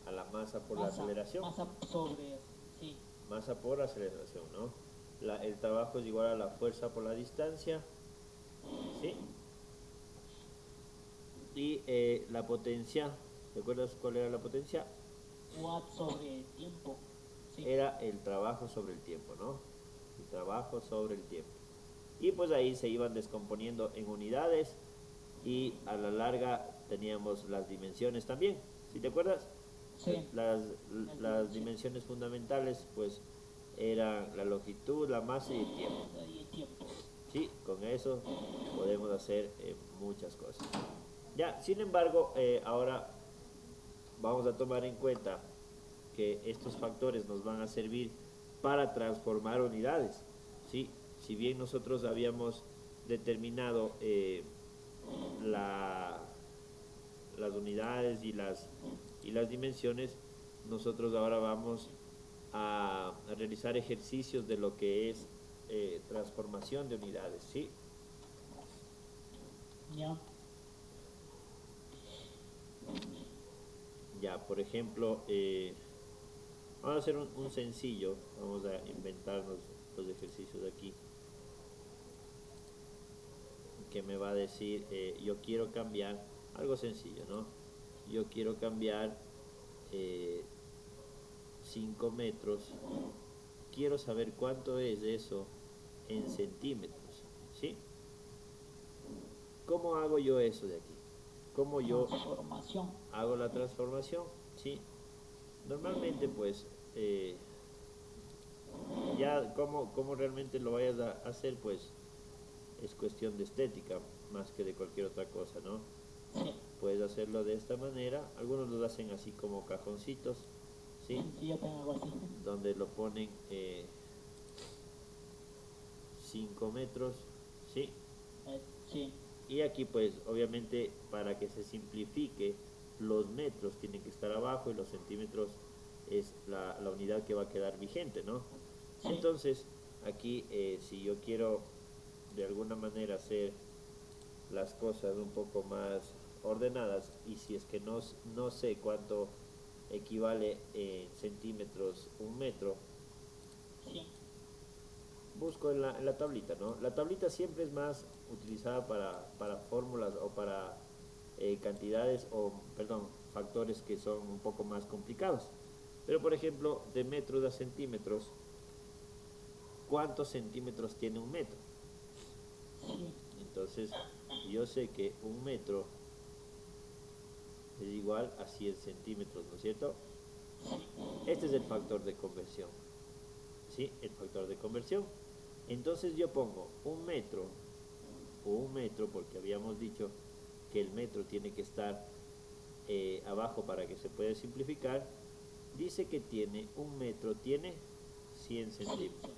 a la masa por la masa. aceleración. Masa sobre. Sí, Masa por aceleración, ¿no? El trabajo es igual a la fuerza por la distancia, ¿sí? Y la potencia, ¿recuerdas cuál era la potencia? watt sobre tiempo. Sí, Era el trabajo sobre el tiempo, ¿no? El trabajo sobre el tiempo. Y pues ahí se iban descomponiendo en unidades y a la larga teníamos las dimensiones también, ¿sí te acuerdas? sí. Las, Las las dimensiones. dimensiones fundamentales pues eran la longitud, la masa y el tiempo. Y el tiempo. Sí, con eso podemos hacer muchas cosas. Ya, sin embargo, ahora vamos a tomar en cuenta que estos factores nos van a servir para transformar unidades. ¿Sí? Si bien nosotros habíamos determinado la, las unidades y las dimensiones, nosotros ahora vamos a realizar ejercicios de lo que es transformación de unidades. ¿Sí? Ya. Ya, por ejemplo, vamos a hacer un sencillo, vamos a inventarnos los ejercicios de aquí, que me va a decir, yo quiero cambiar, algo sencillo, ¿no? Yo quiero cambiar 5 metros, quiero saber cuánto es eso en centímetros, ¿sí? ¿Cómo hago yo eso de aquí? ¿Cómo yo Transformación. hago la transformación? ¿Sí? Normalmente pues ya cómo realmente lo vayas a hacer pues es cuestión de estética más que de cualquier otra cosa, ¿no? Sí. Puedes hacerlo de esta manera, algunos lo hacen así como cajoncitos, ¿sí? Sí, yo tengo algo así. Donde lo ponen 5 metros, ¿sí? Sí, Y aquí pues obviamente para que se simplifique los metros tienen que estar abajo y los centímetros es la unidad que va a quedar vigente, ¿no? sí, Entonces aquí si yo quiero de alguna manera hacer las cosas un poco más ordenadas y si es que no sé cuánto equivale en centímetros un metro, sí, busco en la tablita, ¿no? La tablita siempre es más utilizada para fórmulas o para cantidades o, perdón, factores que son un poco más complicados. Pero por ejemplo, de metros a centímetros, ¿cuántos centímetros tiene un metro? sí, Entonces, yo sé que un metro es igual a 100 centímetros, ¿no es cierto? Este es el factor de conversión. ¿Sí? El factor de conversión. Entonces yo pongo un metro, porque habíamos dicho que el metro tiene que estar abajo para que se pueda simplificar. Dice que tiene un metro, tiene 100 centímetros.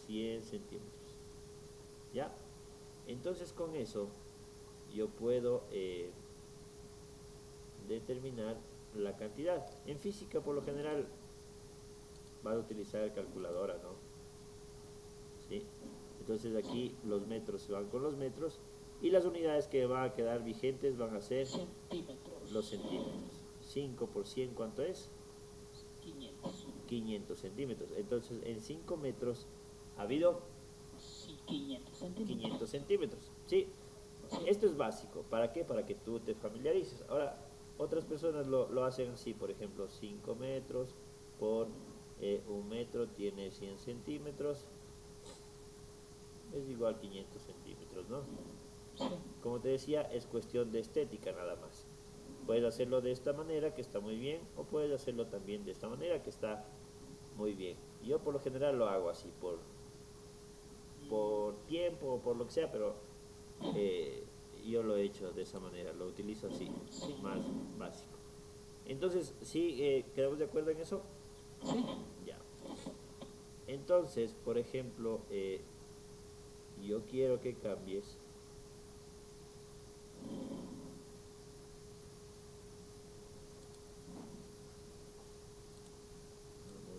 100 centímetros. ¿Ya? Entonces con eso yo puedo determinar la cantidad. En física por lo general vas a utilizar calculadora, ¿no? ¿Sí? Entonces aquí los metros se van con los metros y las unidades que van a quedar vigentes van a ser Centímetros. los centímetros. 5 por 100, ¿cuánto es? 500. 500 centímetros. Entonces en 5 metros ha habido Sí, 500 centímetros. 500 centímetros. ¿Sí? Esto es básico. ¿Para qué? Para que tú te familiarices. Ahora, otras personas lo hacen así. Por ejemplo, 5 metros por 1 metro tiene 100 centímetros. Es igual 500 centímetros, ¿no? Sí. Como te decía, es cuestión de estética nada más. Puedes hacerlo de esta manera, que está muy bien, o puedes hacerlo también de esta manera, que está muy bien. Yo por lo general lo hago así, por tiempo o por lo que sea, pero yo lo he hecho de esa manera, lo utilizo así, Sí. más básico. Entonces, ¿sí quedamos de acuerdo en eso? Sí. Ya. Entonces, por ejemplo, yo quiero que cambies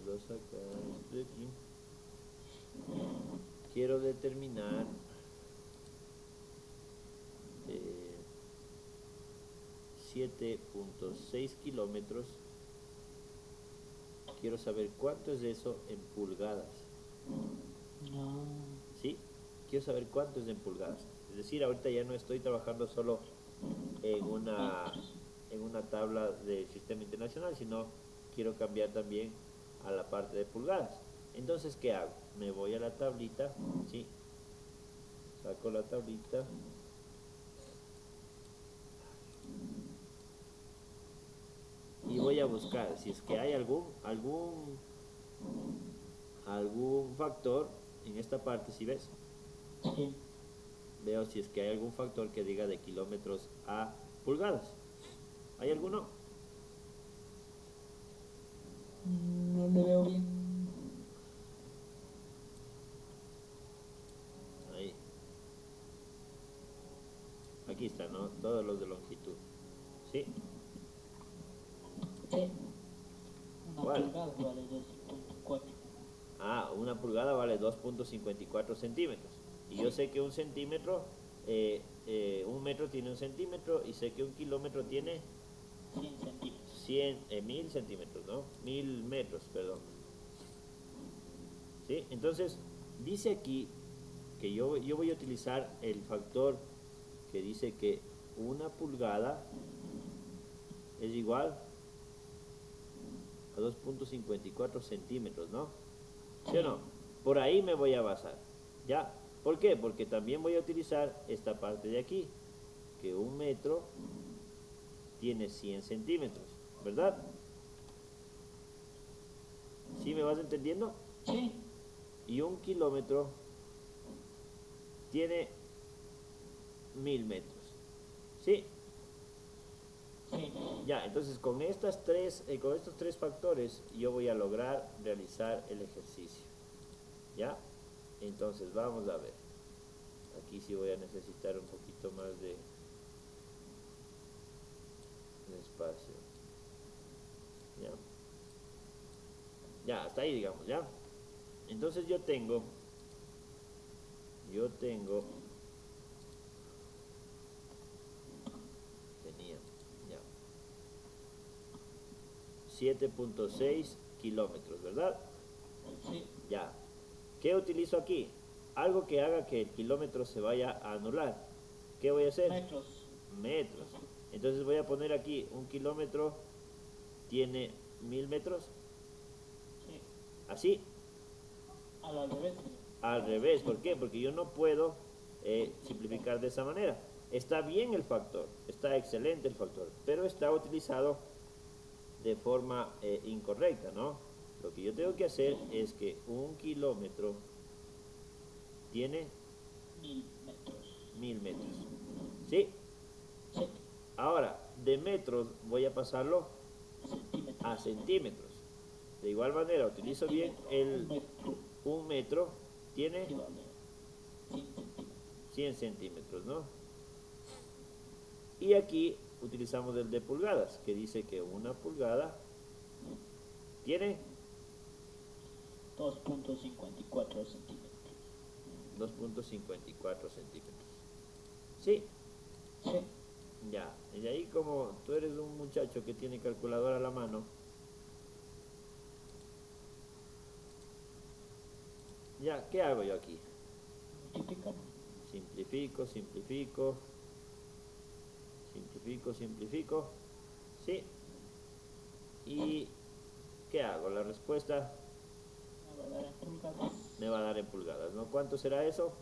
vamos a sacar esto de aquí. Quiero determinar eh, 7.6 kilómetros. Quiero saber cuánto es eso en pulgadas. No. ¿Sí? Quiero saber cuánto es en pulgadas. Es decir, ahorita ya no estoy trabajando solo en una tabla del sistema internacional, sino quiero cambiar también a la parte de pulgadas. Entonces, ¿qué hago? Me voy a la tablita, ¿sí? Saco la tablita. Y voy a buscar si es que hay algún factor en esta parte, si ves, Sí. veo si es que hay algún factor que diga de kilómetros a pulgadas. ¿Hay alguno? No le veo bien. Ahí. Aquí está, ¿no? Todos los de longitud. ¿Sí? Sí. Una ¿Cuál? pulgada vale 2.4. Ah, una pulgada vale 2.54 centímetros. Y yo sé que un centímetro, un metro tiene un centímetro y sé que un kilómetro tiene 100 centímetros. 1000 centímetros, ¿no? 1000 metros, perdón. ¿Sí? Entonces, dice aquí que yo voy a utilizar el factor que dice que una pulgada es igual a 2.54 centímetros, ¿no? ¿Sí o no? Por ahí me voy a basar. ¿Ya? ¿Por qué? Porque también voy a utilizar esta parte de aquí, que un metro tiene 100 centímetros, ¿verdad? ¿Sí me vas entendiendo? Sí. Y un kilómetro tiene 1000 metros. ¿Sí? Sí. Ya, entonces con estos tres factores yo voy a lograr realizar el ejercicio. ¿Ya? Entonces vamos a ver. Aquí sí voy a necesitar un poquito más de espacio. ¿Ya? Ya, hasta ahí digamos, ¿ya? Entonces yo tengo tenía ya 7.6 kilómetros, ¿verdad? Sí. Ya. ¿Qué utilizo aquí? Algo que haga que el kilómetro se vaya a anular. ¿Qué voy a hacer? Metros. Metros. Entonces voy a poner aquí, un kilómetro tiene 1000 metros. Sí. Así, Al revés. al revés. ¿Por qué? Porque yo no puedo simplificar de esa manera. Está bien el factor, está excelente el factor, pero está utilizado de forma incorrecta, ¿no? Lo que yo tengo que hacer es que un kilómetro tiene 1000 metros. 1000 metros. ¿Sí? Sí. Ahora, de metros voy a pasarlo Centímetros. a centímetros. De igual manera, utilizo bien el Un metro 1 metro, tiene equivale a 100 centímetros. 100 centímetros, ¿no? Y aquí utilizamos el de pulgadas, que dice que una pulgada tiene 2.54 centímetros. 2.54 centímetros. ¿Sí? Sí. Ya. Y de ahí, como tú eres un muchacho que tiene calculadora a la mano, ya, ¿qué hago yo aquí? Multiplicar. Simplifico, simplifico, simplifico, simplifico. ¿Sí? ¿Y qué hago? La respuesta Me va a dar en pulgadas. me va a dar en pulgadas, ¿no? ¿Cuánto será eso?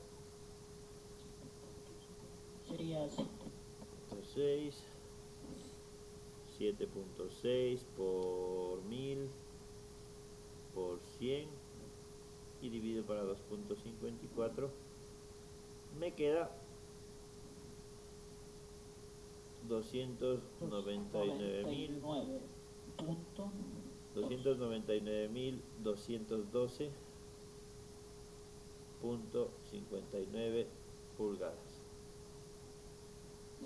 Sería 6, 7.6 por 1000 por 100 y dividido para 2.54, me queda 299.212.59 pulgadas.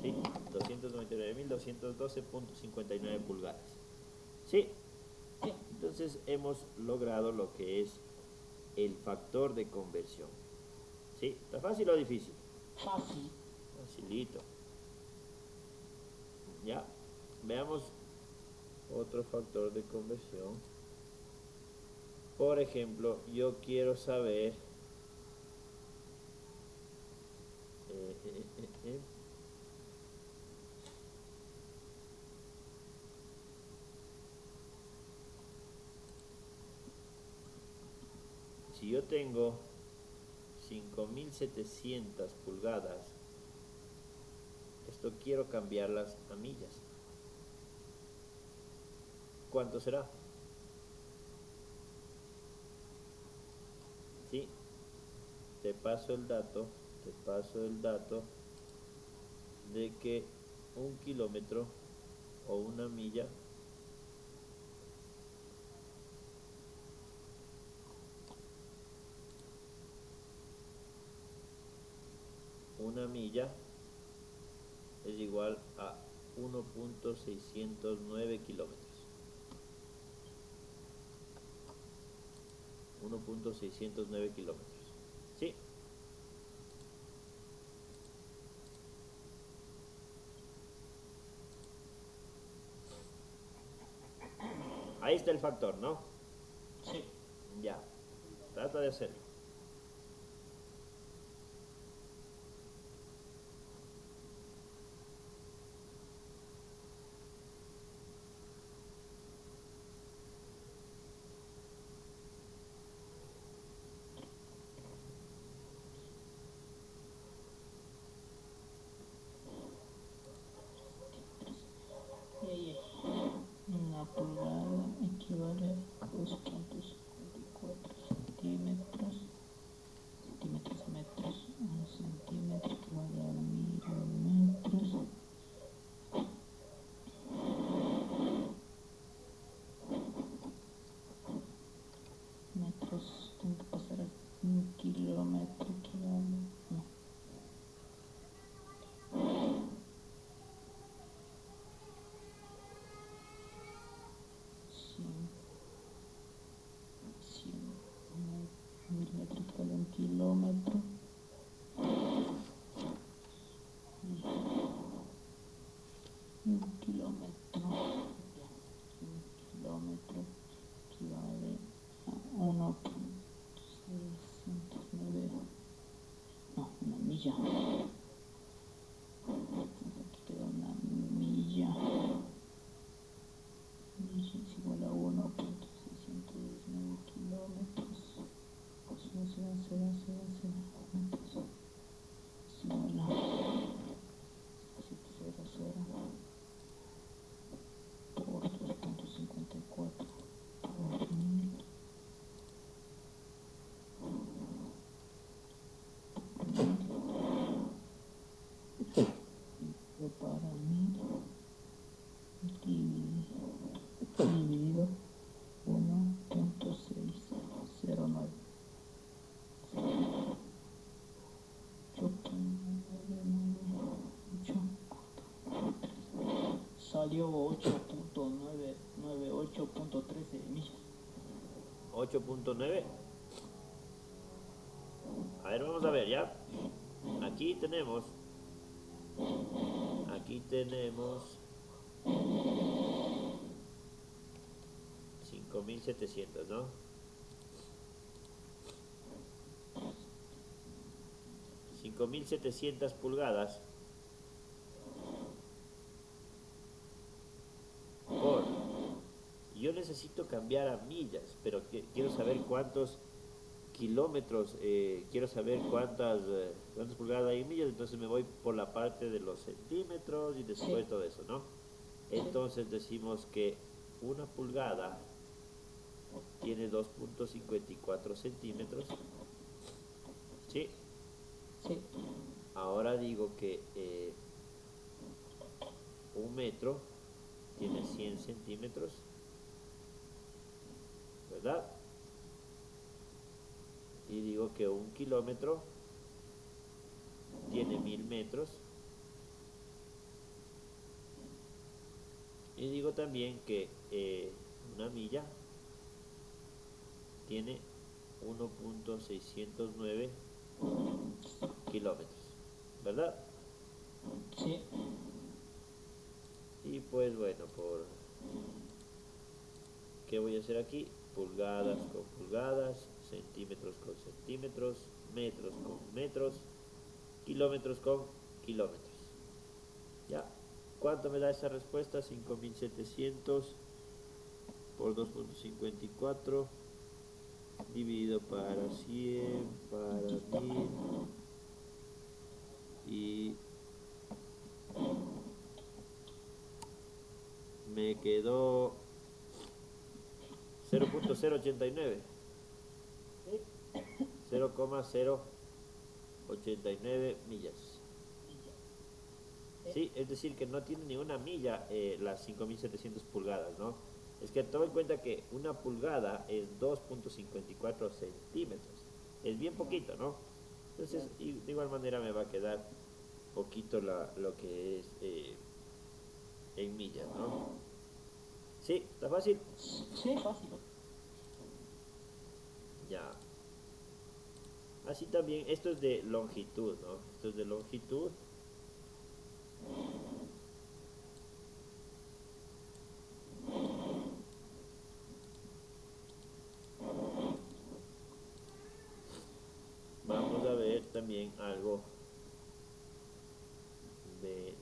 ¿Sí? 299.212.59 pulgadas. ¿Sí? Entonces hemos logrado lo que es el factor de conversión. ¿Sí? ¿Está fácil o difícil? fácil. Facilito. Ya. Veamos otro factor de conversión. Por ejemplo, yo quiero saber si yo tengo 5700 pulgadas, esto quiero cambiarlas a millas. ¿Cuánto será? ¿Sí? Te paso el dato de que 1 kilómetro o una milla es igual a 1.609 kilómetros. 1.609 kilómetros. ¿Sí? Ahí está el factor, ¿no? Sí. Ya. Trata de hacerlo. Una pulgada equivale a 2.54 centímetros. Centímetros a metros. Un centímetro equivale a 1000 metros. Metros, tengo que pasar a 1 kilómetro equivale. No. 1000 metros equivale a 1 kilómetro. Un kilómetro. Ya. 1 kilómetro equivale a 1.609. No, una milla. Aquí queda una milla. Milla es igual a 1.619 kilómetros. Pues no se va metros. Es igual a 700 por 2.54 por 1000. Salió 8.998.13 millas. 8.9. A ver, vamos a ver, ¿ya? Aquí tenemos 5.700, ¿no? 5.700 pulgadas por... Yo necesito cambiar a millas, pero quiero saber cuántos kilómetros, quiero saber cuántas pulgadas hay en millas, entonces me voy por la parte de los centímetros y después Sí. todo eso, ¿no? Sí. Entonces decimos que una pulgada tiene 2.54 centímetros, ¿sí? Sí. Ahora digo que un metro tiene 100 centímetros, ¿verdad? Y digo que un kilómetro tiene 1000 metros. Y digo también que una milla tiene 1.609 kilómetros, ¿verdad? Sí. Y pues bueno, ¿qué voy a hacer aquí? Pulgadas con pulgadas, centímetros con centímetros, metros con metros, kilómetros con kilómetros. ¿Ya? ¿Cuánto me da esa respuesta? 5.700 por 2.54 dividido para 100, para 1000 y me quedó 0.089. 0,089 millas. Sí, es decir, que no tiene ni una milla las 5.700 pulgadas, ¿no? Es que toma en cuenta que una pulgada es 2.54 centímetros. Es bien poquito, ¿no? Entonces, de igual manera me va a quedar poquito lo que es en millas, ¿no? Sí, está fácil. Sí, fácil. Ya. Así también, esto es de longitud, ¿no? Esto es de longitud. Vamos a ver también algo de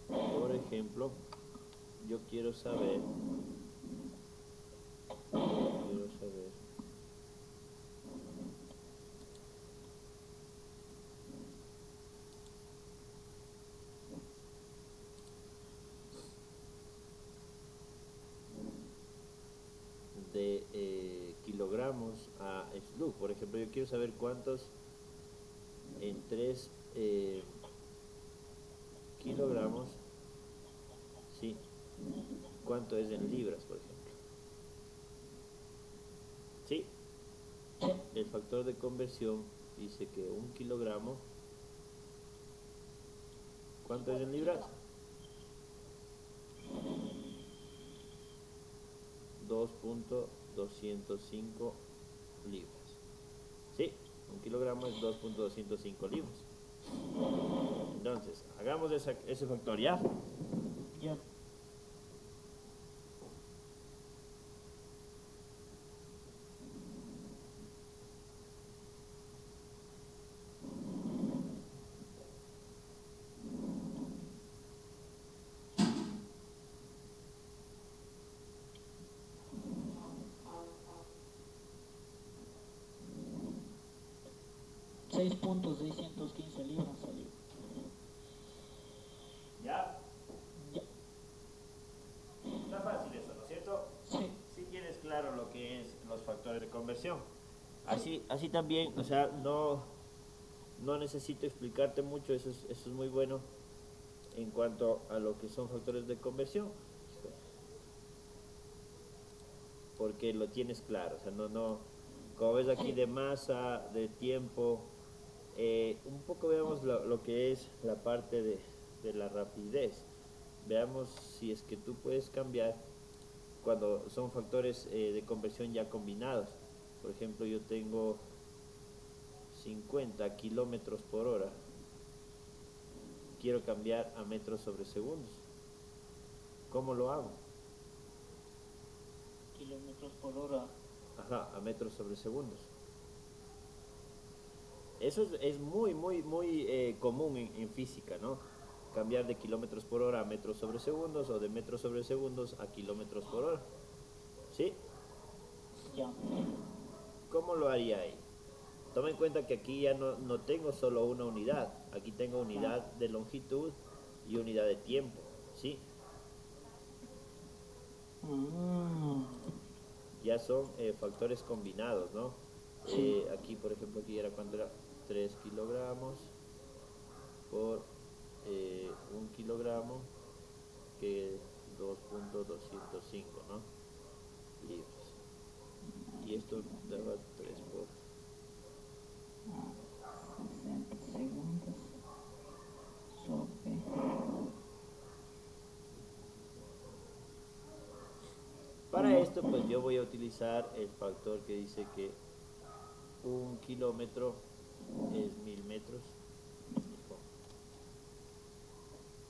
por ejemplo, yo quiero saber de kilogramos a slug. Por ejemplo, yo quiero saber cuántos en 3 kilogramos, sí, cuánto es en libras, por ejemplo. Sí, Sí. el factor de conversión dice que 1 kilogramo, ¿cuánto es en libras? 2.205 libras. Sí, 1 kilogramo es 2.205 libras. Entonces, hagamos ese factor, ¿ya? Ya. $6.615 libras salió. ¿Ya? Ya. Está fácil eso, ¿no es cierto? Sí. Si tienes claro lo que es los factores de conversión. Así también, o sea, no necesito explicarte mucho, eso es muy bueno en cuanto a lo que son factores de conversión. porque lo tienes claro. O sea, como ves aquí de masa, de tiempo, un poco veamos lo que es la parte de la rapidez. Veamos si es que tú puedes cambiar cuando son factores de conversión ya combinados. Por ejemplo, yo tengo 50 kilómetros por hora. Quiero cambiar a metros sobre segundos. ¿Cómo lo hago? kilómetros por hora. Ajá, a metros sobre segundos. Eso es muy, muy, muy común en física, ¿no? Cambiar de kilómetros por hora a metros sobre segundos o de metros sobre segundos a kilómetros por hora. ¿Sí? Ya. ¿Cómo lo haría ahí? Toma en cuenta que aquí ya no tengo solo una unidad. Aquí tengo unidad de longitud y unidad de tiempo. ¿Sí? Ya son factores combinados, ¿no? Sí. Aquí, por ejemplo, aquí era cuando era 3 kilogramos por 1 kilogramo, que es 2.205, ¿no? Libras. Y esto daba 3 por 60 segundos sobre. Para esto, pues yo voy a utilizar el factor que dice que 1 kilómetro es 1000 metros.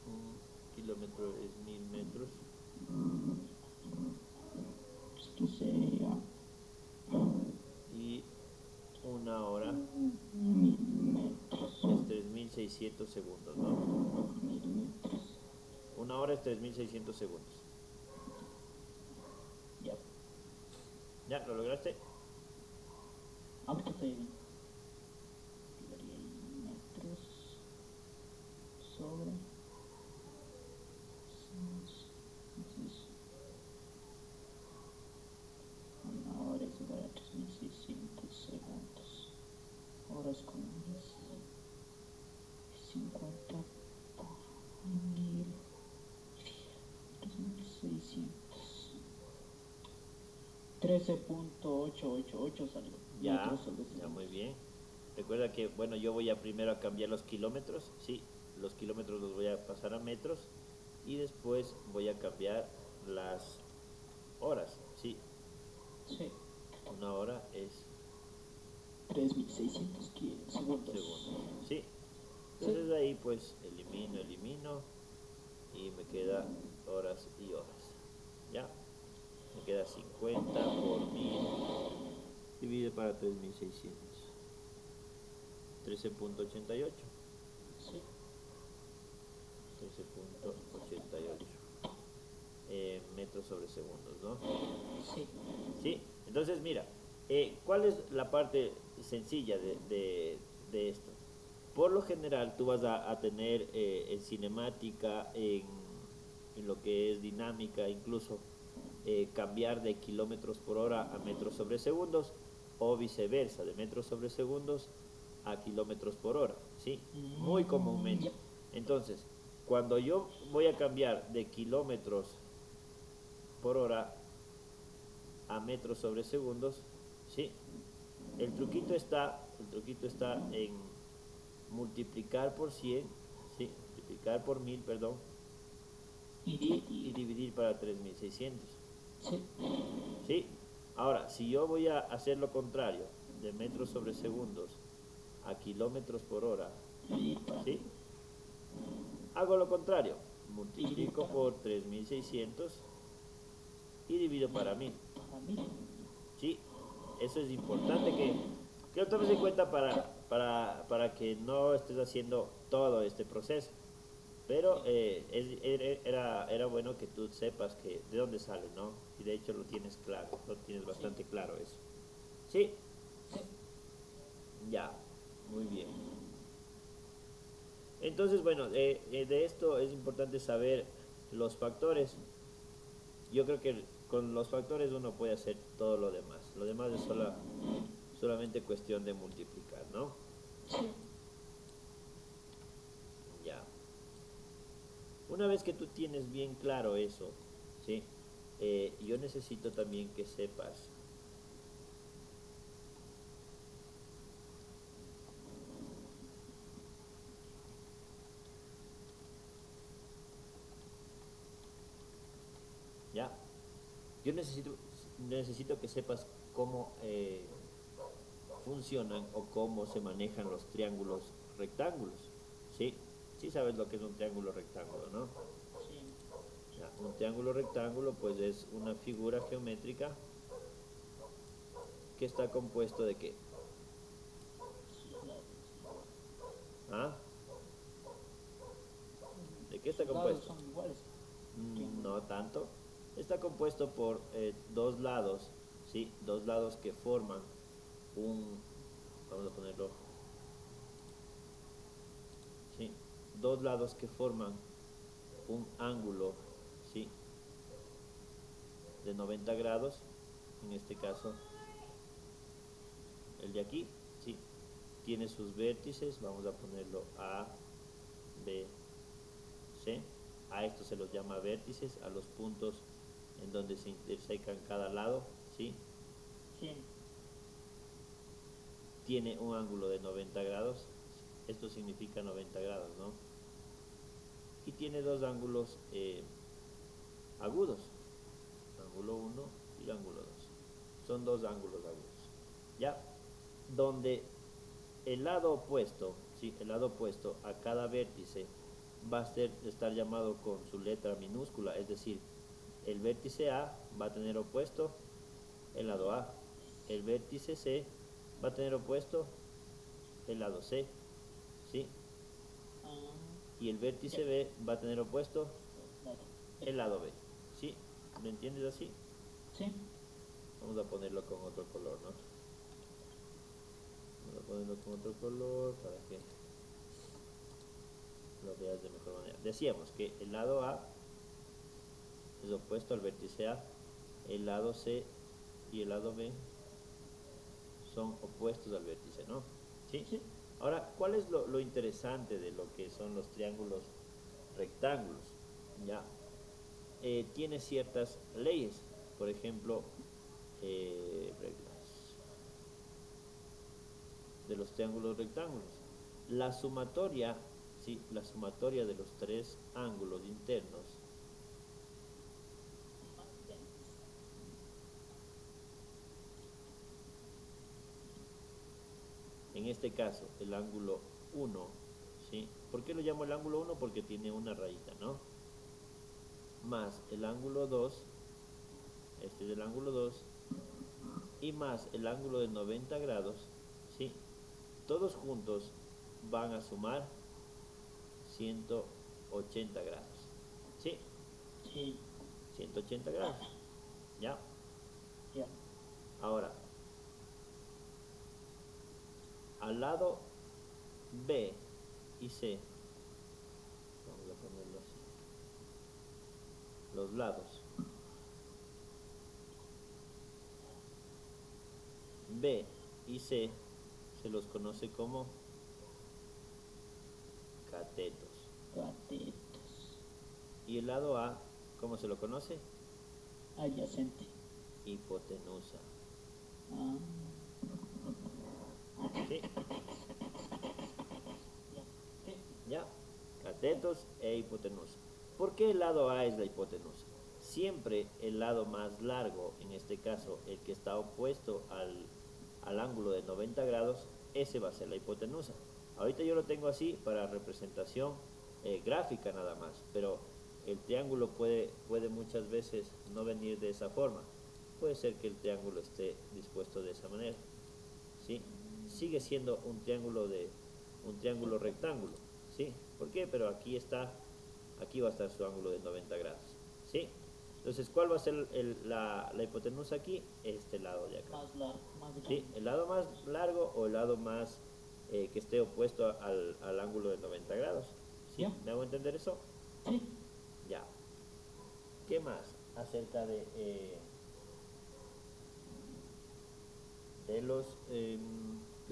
1 kilómetro es 1000 metros. Esto sería Y una hora 1000 metros. es 3600 segundos, ¿no? 1000 metros. Una hora es 3600 segundos. Ya. ¿Ya? ¿Lo lograste? Ahorita estoy bien. Daría ahí metros sobre. Entonces, una hora es igual a 3600 segundos. Horas con horas. 50 por 1000. 3600. 13.888 salió. Ya, Metros sobre ya, segundos. muy bien. Recuerda que, bueno, yo voy a primero a cambiar los kilómetros, sí, los kilómetros los voy a pasar a metros y después voy a cambiar las horas, sí. Sí. Una hora es 3600 segundos. segundos, sí. Entonces ahí pues elimino y me queda horas y horas, ¿ya? Me queda 50 por 1000 divide para 3600. 13.88. Sí. 13.88 metros sobre segundos, ¿no? Sí. Sí, entonces mira, ¿cuál es la parte sencilla de esto? Por lo general tú vas a tener en cinemática, en lo que es dinámica, incluso cambiar de kilómetros por hora a metros sobre segundos o viceversa, de metros sobre segundos a kilómetros por hora, ¿sí? Muy comúnmente. Entonces, cuando yo voy a cambiar de kilómetros por hora a metros sobre segundos, ¿sí? El truquito está en multiplicar por 100, ¿sí? Multiplicar por 1000, perdón, y dividir para 3600. Sí. ¿Sí? Ahora, si yo voy a hacer lo contrario, de metros sobre segundos a kilómetros por hora, ¿sí? Hago lo contrario, multiplico por 3600 y divido para 1000. ¿Sí? Eso es importante que lo tomes en cuenta para que no estés haciendo todo este proceso. Pero era bueno que tú sepas que de dónde sale, ¿no? Y de hecho lo tienes claro, lo tienes bastante claro eso. ¿Sí? Sí. Ya, muy bien. Entonces, bueno, de esto es importante saber los factores. Yo creo que con los factores uno puede hacer todo lo demás. Lo demás es solamente cuestión de multiplicar, ¿no? Sí. Ya. Una vez que tú tienes bien claro eso, ¿sí? yo necesito también que sepas ya. Yo necesito que sepas cómo funcionan o cómo se manejan los triángulos rectángulos. ¿Sí? Sí sabes lo que es un triángulo rectángulo, ¿no? Sí. Ya, un triángulo rectángulo pues es una figura geométrica que está compuesto de ¿qué? Sus lados iguales. ¿Ah? ¿De qué está Sus lados compuesto? son iguales. Triángulo. No tanto. Está compuesto por dos lados, ¿sí? Dos lados que forman un, vamos a ponerlo, ¿sí? Dos lados que forman un ángulo, ¿sí? De 90 grados, en este caso el de aquí, ¿sí? Tiene sus vértices, vamos a ponerlo A, B, C. A esto se los llama vértices, a los puntos en donde se intersecan cada lado, ¿sí? Sí. Tiene un ángulo de 90 grados, esto significa 90 grados, ¿no? Y tiene dos ángulos agudos, ángulo 1 y ángulo 2. Son dos ángulos agudos, ¿ya? Donde el lado opuesto, ¿sí? El lado opuesto a cada vértice va a estar llamado con su letra minúscula, es decir, el vértice A va a tener opuesto el lado A, el vértice C va a tener opuesto el lado C, ¿sí? Ah, Y el vértice ya. B va a tener opuesto Lado. el lado B, ¿sí? ¿Me entiendes así? Sí. Vamos a ponerlo con otro color, ¿no? Vamos a ponerlo con otro color para que lo veas de mejor manera. Decíamos que el lado A es opuesto al vértice A, el lado C y el lado B son opuestos al vértice, ¿no? ¿Sí? Sí. Ahora, ¿cuál es lo interesante de lo que son los triángulos rectángulos? Ya, tiene ciertas leyes, por ejemplo, reglas de los triángulos rectángulos. La sumatoria, ¿sí? La sumatoria de los tres ángulos internos en este caso el ángulo 1, ¿sí? ¿Por qué lo llamo el ángulo 1? Porque tiene una rayita, ¿no? Más el ángulo 2, este es el ángulo 2, y más el ángulo de 90 grados, ¿sí? Todos juntos van a sumar 180 grados, ¿sí? Sí. 180 grados, ¿ya? Ya. Ahora, al lado B y C, vamos a ponerlo así, los lados B y C se los conoce como catetos. Catetos. Y el lado A, ¿cómo se lo conoce? Adyacente. Hipotenusa. Ah. ¿Sí? Ya. Sí. ¿Ya? Catetos e hipotenusa. ¿Por qué el lado A es la hipotenusa? Siempre el lado más largo, en este caso el que está opuesto al ángulo de 90 grados, ese va a ser la hipotenusa. Ahorita yo lo tengo así para representación gráfica nada más, pero el triángulo puede muchas veces no venir de esa forma. Puede ser que el triángulo esté dispuesto de esa manera, ¿sí? Sigue siendo un triángulo rectángulo, ¿sí? ¿Por qué? Pero aquí va a estar su ángulo de 90 grados, ¿sí? Entonces, ¿cuál va a ser la hipotenusa aquí? Este lado de acá, Más largo, más ¿sí? grande. El lado más largo o el lado más que esté opuesto al ángulo de 90 grados, ¿sí? Ya. ¿Me hago entender eso? Sí. Ya. ¿Qué más acerca de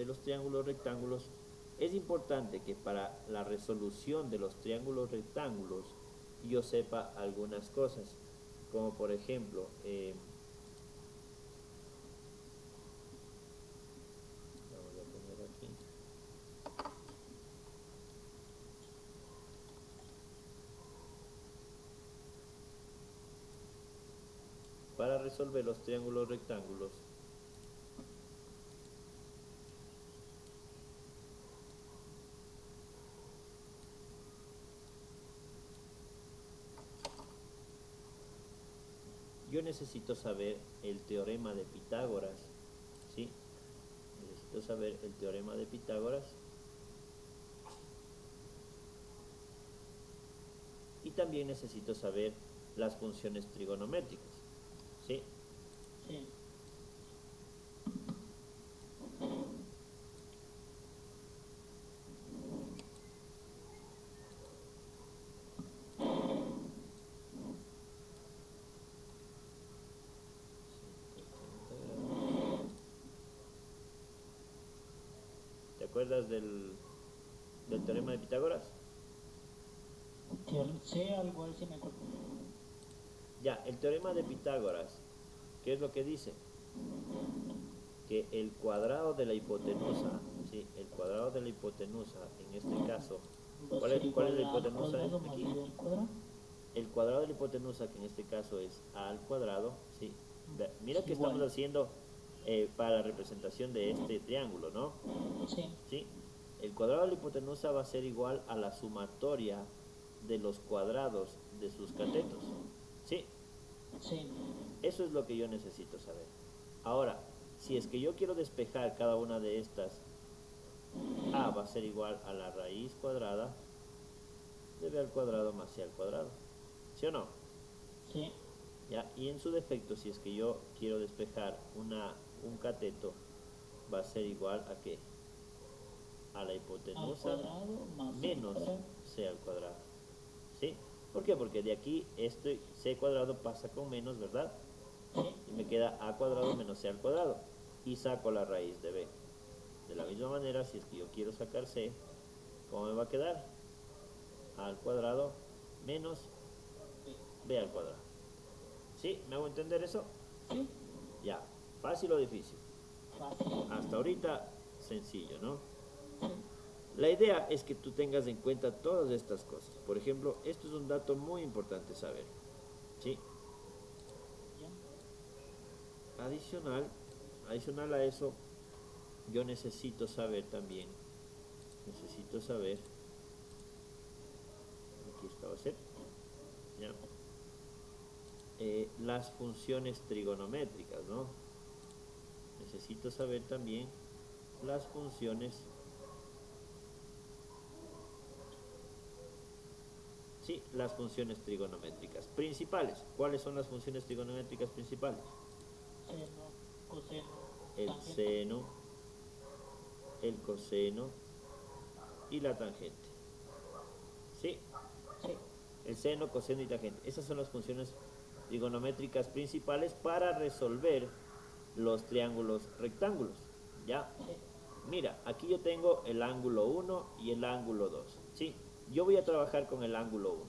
los triángulos rectángulos? Es importante que para la resolución de los triángulos rectángulos yo sepa algunas cosas. como por ejemplo, vamos a poner aquí. Para resolver los triángulos rectángulos, yo necesito saber el teorema de Pitágoras, ¿sí? Necesito saber el teorema de Pitágoras y también necesito saber las funciones trigonométricas, ¿sí? Sí. ¿Te acuerdas del teorema de Pitágoras? Sí, algo así me acuerdo. Ya, el teorema de Pitágoras, ¿qué es lo que dice? Que el cuadrado de la hipotenusa, ¿sí? El cuadrado de la hipotenusa, en este caso, Va a ¿cuál ser es la igual a hipotenusa cuadrado más aquí? b al cuadrado. El cuadrado de la hipotenusa, que en este caso es a al cuadrado, ¿sí? Mira que Igual. estamos haciendo para la representación de este triángulo, ¿no? Sí, ¿Sí? El cuadrado de la hipotenusa va a ser igual a la sumatoria de los cuadrados de sus catetos, ¿sí? sí, Eso es lo que yo necesito saber. Ahora, si es que yo quiero despejar cada una de estas, a va a ser igual a la raíz cuadrada de b al cuadrado más c al cuadrado, ¿sí o no? sí. ¿Ya? Y en su defecto, si es que yo quiero despejar un cateto, va a ser igual a ¿qué? A la Al hipotenusa cuadrado más c al menos cuadrado. c al cuadrado, ¿sí? ¿Por qué? Porque de aquí este c cuadrado pasa con menos, ¿verdad? Sí, Y me queda a cuadrado menos c al cuadrado. Y saco la raíz de b. De la misma manera, si es que yo quiero sacar c, ¿cómo me va a quedar? A al cuadrado menos b al cuadrado. ¿Sí? ¿Me hago entender eso? sí, Ya. ¿Fácil o difícil? fácil. Hasta ahorita, sencillo, ¿no? Sí, La idea es que tú tengas en cuenta todas estas cosas. Por ejemplo, esto es un dato muy importante saber. ¿Sí? ya. Adicional a eso, yo necesito saber también, aquí está, va a ser, ¿ya? Las funciones trigonométricas, ¿no? Necesito saber también las funciones, sí, las funciones trigonométricas principales. ¿Cuáles son las funciones trigonométricas principales? Seno, coseno, El tangente. seno, el coseno y la tangente. ¿Sí? Sí, El seno, coseno y tangente. Esas son las funciones trigonométricas principales para resolver los triángulos rectángulos. ¿Ya? sí, Mira, aquí yo tengo el ángulo 1 y el ángulo 2. ¿Sí? Yo voy a trabajar con el ángulo 1.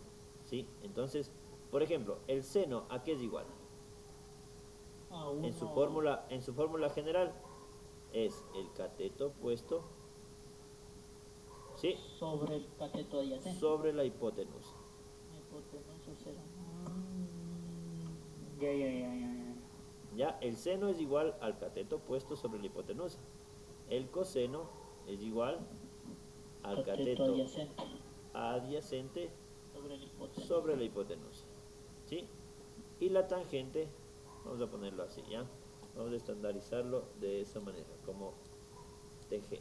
¿Sí? Entonces, por ejemplo, el seno, ¿a qué es igual? a En su uno fórmula general es el cateto opuesto, ¿sí? sobre el cateto adyacente. Sobre la hipotenusa. Hipotenusa será. Ya. ¿Ya? El seno es igual al cateto opuesto sobre la hipotenusa. El coseno es igual al Cateto cateto adyacente adyacente sobre el hipotenusa. sobre la hipotenusa. ¿Sí? Y la tangente, vamos a ponerlo así, ¿ya? Vamos a estandarizarlo de esa manera, como TG.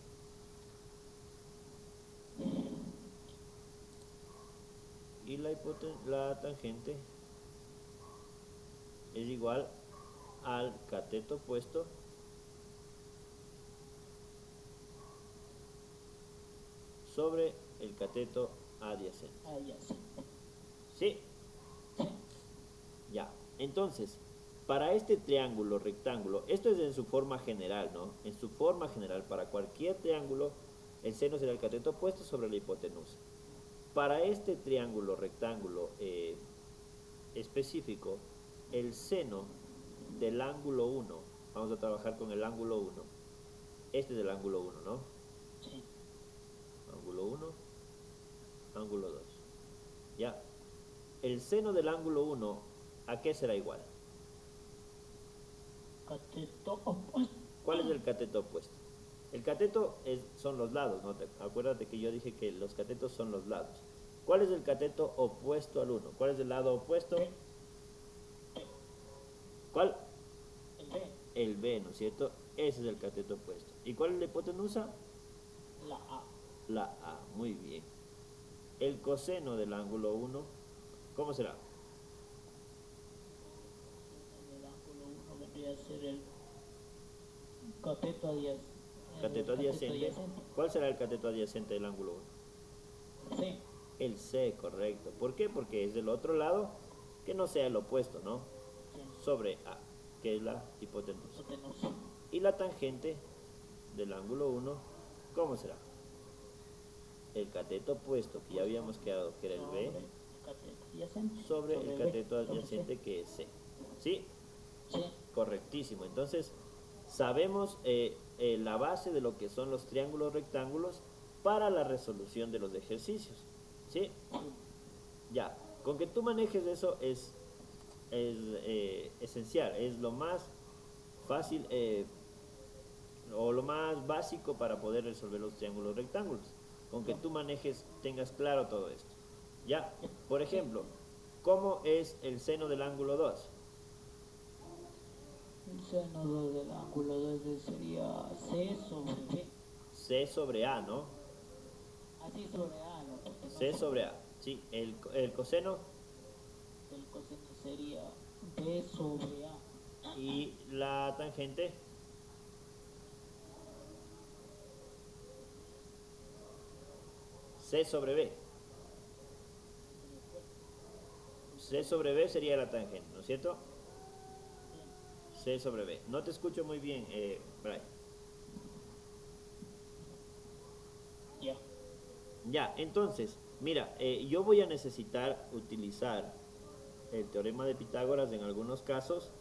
Y la tangente es igual al cateto opuesto sobre el cateto adyacente. Adyacente. ¿Sí? Sí, Ya. Entonces, para este triángulo rectángulo, esto es en su forma general, ¿no? En su forma general, para cualquier triángulo, el seno será el cateto opuesto sobre la hipotenusa. Para este triángulo rectángulo específico, el seno del ángulo 1, vamos a trabajar con el ángulo 1, este es el ángulo 1, ¿no? Sí. Ángulo 1, ángulo 2. Ya. El seno del ángulo 1, ¿a qué será igual? Cateto opuesto. ¿Cuál es el cateto opuesto? El cateto son los lados, ¿no? Acuérdate que yo dije que los catetos son los lados. ¿Cuál es el cateto opuesto al 1? ¿Cuál es el lado opuesto? ¿Cuál? El B. El B, ¿no es cierto? Ese es el cateto opuesto. ¿Y cuál es la hipotenusa? La A. La A, muy bien. El coseno del ángulo 1, ¿cómo será? El ángulo 1 vendría a ser el cateto adyacente. Cateto adyacente. ¿Cuál será el cateto adyacente del ángulo 1? Sí. El C, correcto. ¿Por qué? Porque es del otro lado que no sea el opuesto, ¿no? Sí. Sobre A, que es la hipotenusa. Hipotenusa. Y la tangente del ángulo 1, ¿cómo será? El cateto opuesto, que ya habíamos quedado que era el B, sobre el cateto adyacente que es C. ¿Sí? Sí. Correctísimo. Entonces, sabemos la base de lo que son los triángulos rectángulos para la resolución de los ejercicios. ¿Sí? Ya. Con que tú manejes eso es esencial, es lo más fácil o lo más básico para poder resolver los triángulos rectángulos. Con que tú manejes, tengas claro todo esto. Ya, por ejemplo, ¿cómo es el seno del ángulo 2? El seno del ángulo 2 sería C sobre B. C sobre A, ¿no? Así sobre A, ¿no? C sobre A, sí. El coseno El coseno sería B sobre A. y la tangente. C sobre B. C sobre B sería la tangente, ¿no es cierto? C sobre B. No te escucho muy bien, Brian. Ya. Ya, entonces, mira, yo voy a necesitar utilizar el teorema de Pitágoras en algunos casos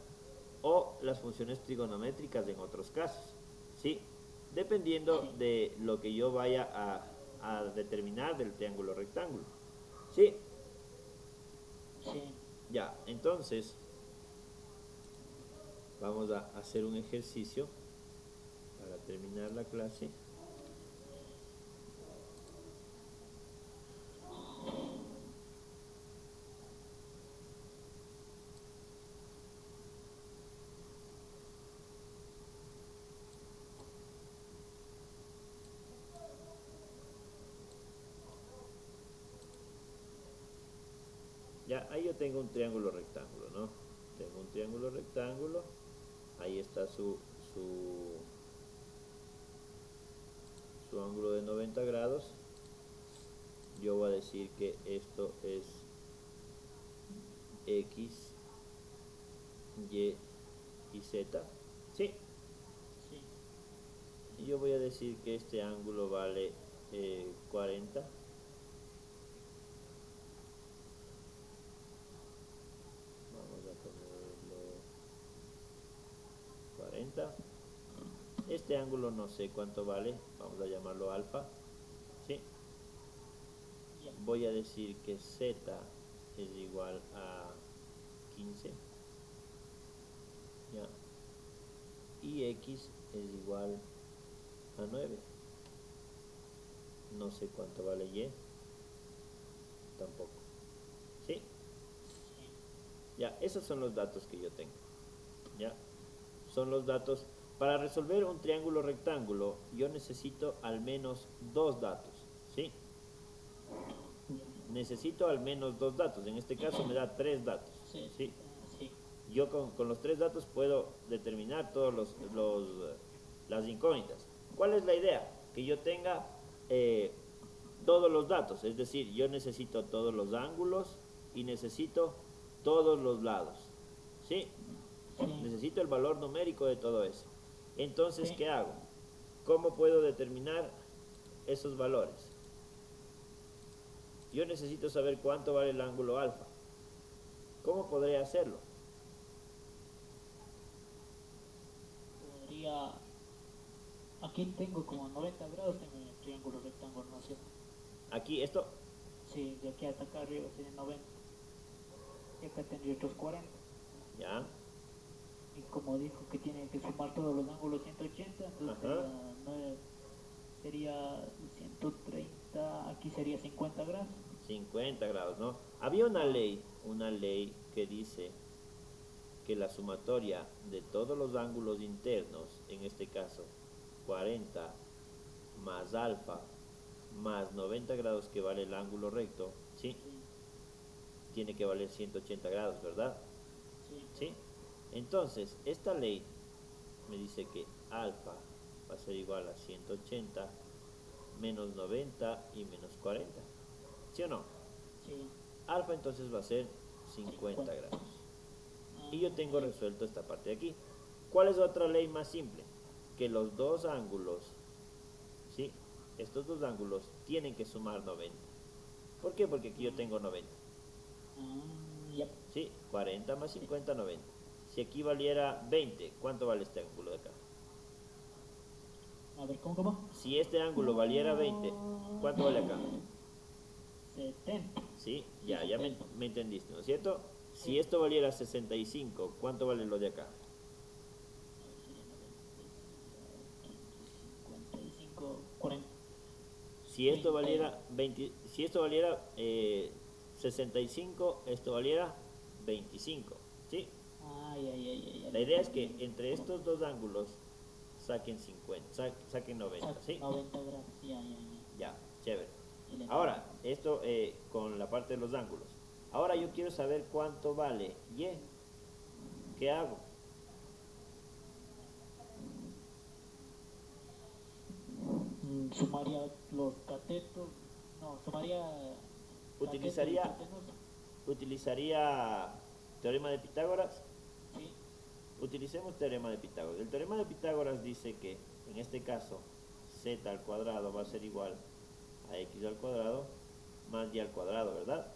o las funciones trigonométricas en otros casos, ¿sí? Dependiendo de lo que yo vaya a determinar del triángulo rectángulo, ¿sí? Sí. Ya, entonces vamos a hacer un ejercicio para terminar la clase. Ya, ahí yo tengo un triángulo rectángulo, ¿no? Tengo un triángulo rectángulo, ahí está su ángulo de 90 grados. Yo voy a decir que esto es X, Y y Z, ¿sí? Sí. Y yo voy a decir que este ángulo vale 40. Vamos a ponerlo 40. Este ángulo no sé cuánto vale, vamos a llamarlo alfa, ¿sí? Ya. Voy a decir que Z es igual a 15, ¿ya? Y X es igual a 9. No sé cuánto vale Y, tampoco, ¿sí? Ya, esos son los datos que yo tengo, ¿ya? Son los datos. Para resolver un triángulo rectángulo, yo necesito al menos dos datos, ¿sí? Necesito al menos dos datos. En este caso me da tres datos, Sí. ¿sí? Sí. Yo con los tres datos puedo determinar todos las incógnitas. ¿Cuál es la idea? Que yo tenga todos los datos, es decir, yo necesito todos los ángulos y necesito todos los lados, ¿sí? Sí. Necesito el valor numérico de todo eso. Entonces, Sí. ¿qué hago? ¿Cómo puedo determinar esos valores? Yo necesito saber cuánto vale el ángulo alfa. ¿Cómo podré hacerlo? aquí tengo como 90 grados en el triángulo rectángulo, ¿no es cierto? Aquí esto, Sí, de aquí hasta acá arriba tiene 90. Y acá tendría otros 40. ya, Y como dijo que tiene que sumar todos los ángulos 180, entonces ajá, sería 130, aquí sería 50 grados. 50 grados, ¿no? Había una ley que dice que la sumatoria de todos los ángulos internos, en este caso 40 más alfa más 90 grados que vale el ángulo recto, ¿sí? Sí, Tiene que valer 180 grados, ¿verdad? sí. ¿Sí? Entonces, esta ley me dice que alfa va a ser igual a 180 menos 90 y menos 40. ¿Sí o no? Sí. Alfa entonces va a ser 50 grados. Y yo tengo resuelto esta parte de aquí. ¿Cuál es otra ley más simple? Que los dos ángulos, ¿sí? Estos dos ángulos tienen que sumar 90. ¿Por qué? Porque aquí yo tengo 90. Ya. ¿Sí? 40 más 50, 90. Si aquí valiera 20, ¿cuánto vale este ángulo de acá? A ver, ¿cómo? Si este ángulo valiera 20, ¿cuánto vale acá? 70. ¿Sí? Ya, Sí, ya 70. me entendiste, ¿no es cierto? Si Sí. esto valiera 65, ¿cuánto vale lo de acá? 55, 40. Si esto valiera 20, si esto valiera 65, esto valiera 25, ¿sí? Ay, ay, ay, ay, La ay. idea es que entre estos dos ángulos saquen 50, saquen 90, ¿sí? 90 grados. Ya, ya, ya. Ya, chévere. Y le- Ahora, esto con la parte de los ángulos. Ahora yo quiero saber cuánto vale Y. ¿Qué hago? Sumaría los catetos. No, sumaría cateto y Utilizaría, hipotenusa. utilizaría teorema de Pitágoras. Sí. Utilicemos teorema de Pitágoras. El teorema de Pitágoras dice que, en este caso, z al cuadrado va a ser igual a x al cuadrado más y al cuadrado, ¿verdad?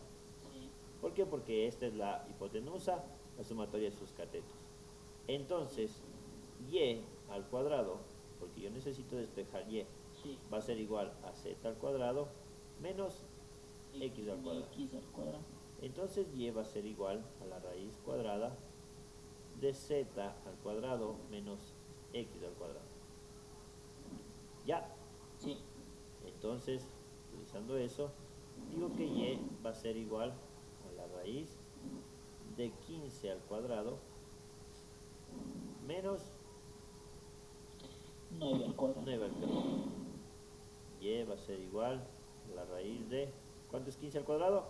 Sí. ¿Por qué? Porque esta es la hipotenusa, la sumatoria de sus catetos. Entonces, y al cuadrado, porque yo necesito despejar y, Sí. va a ser igual a z al cuadrado menos x al cuadrado. X al cuadrado. Entonces y va a ser igual a la raíz cuadrada de z al cuadrado menos x al cuadrado. ¿Ya? Sí. Entonces, utilizando eso, digo que y va a ser igual a la raíz de 15 al cuadrado menos 9 al cuadrado. 9 al cuadrado. Y va a ser igual a la raíz de... ¿Cuánto es 15 al cuadrado?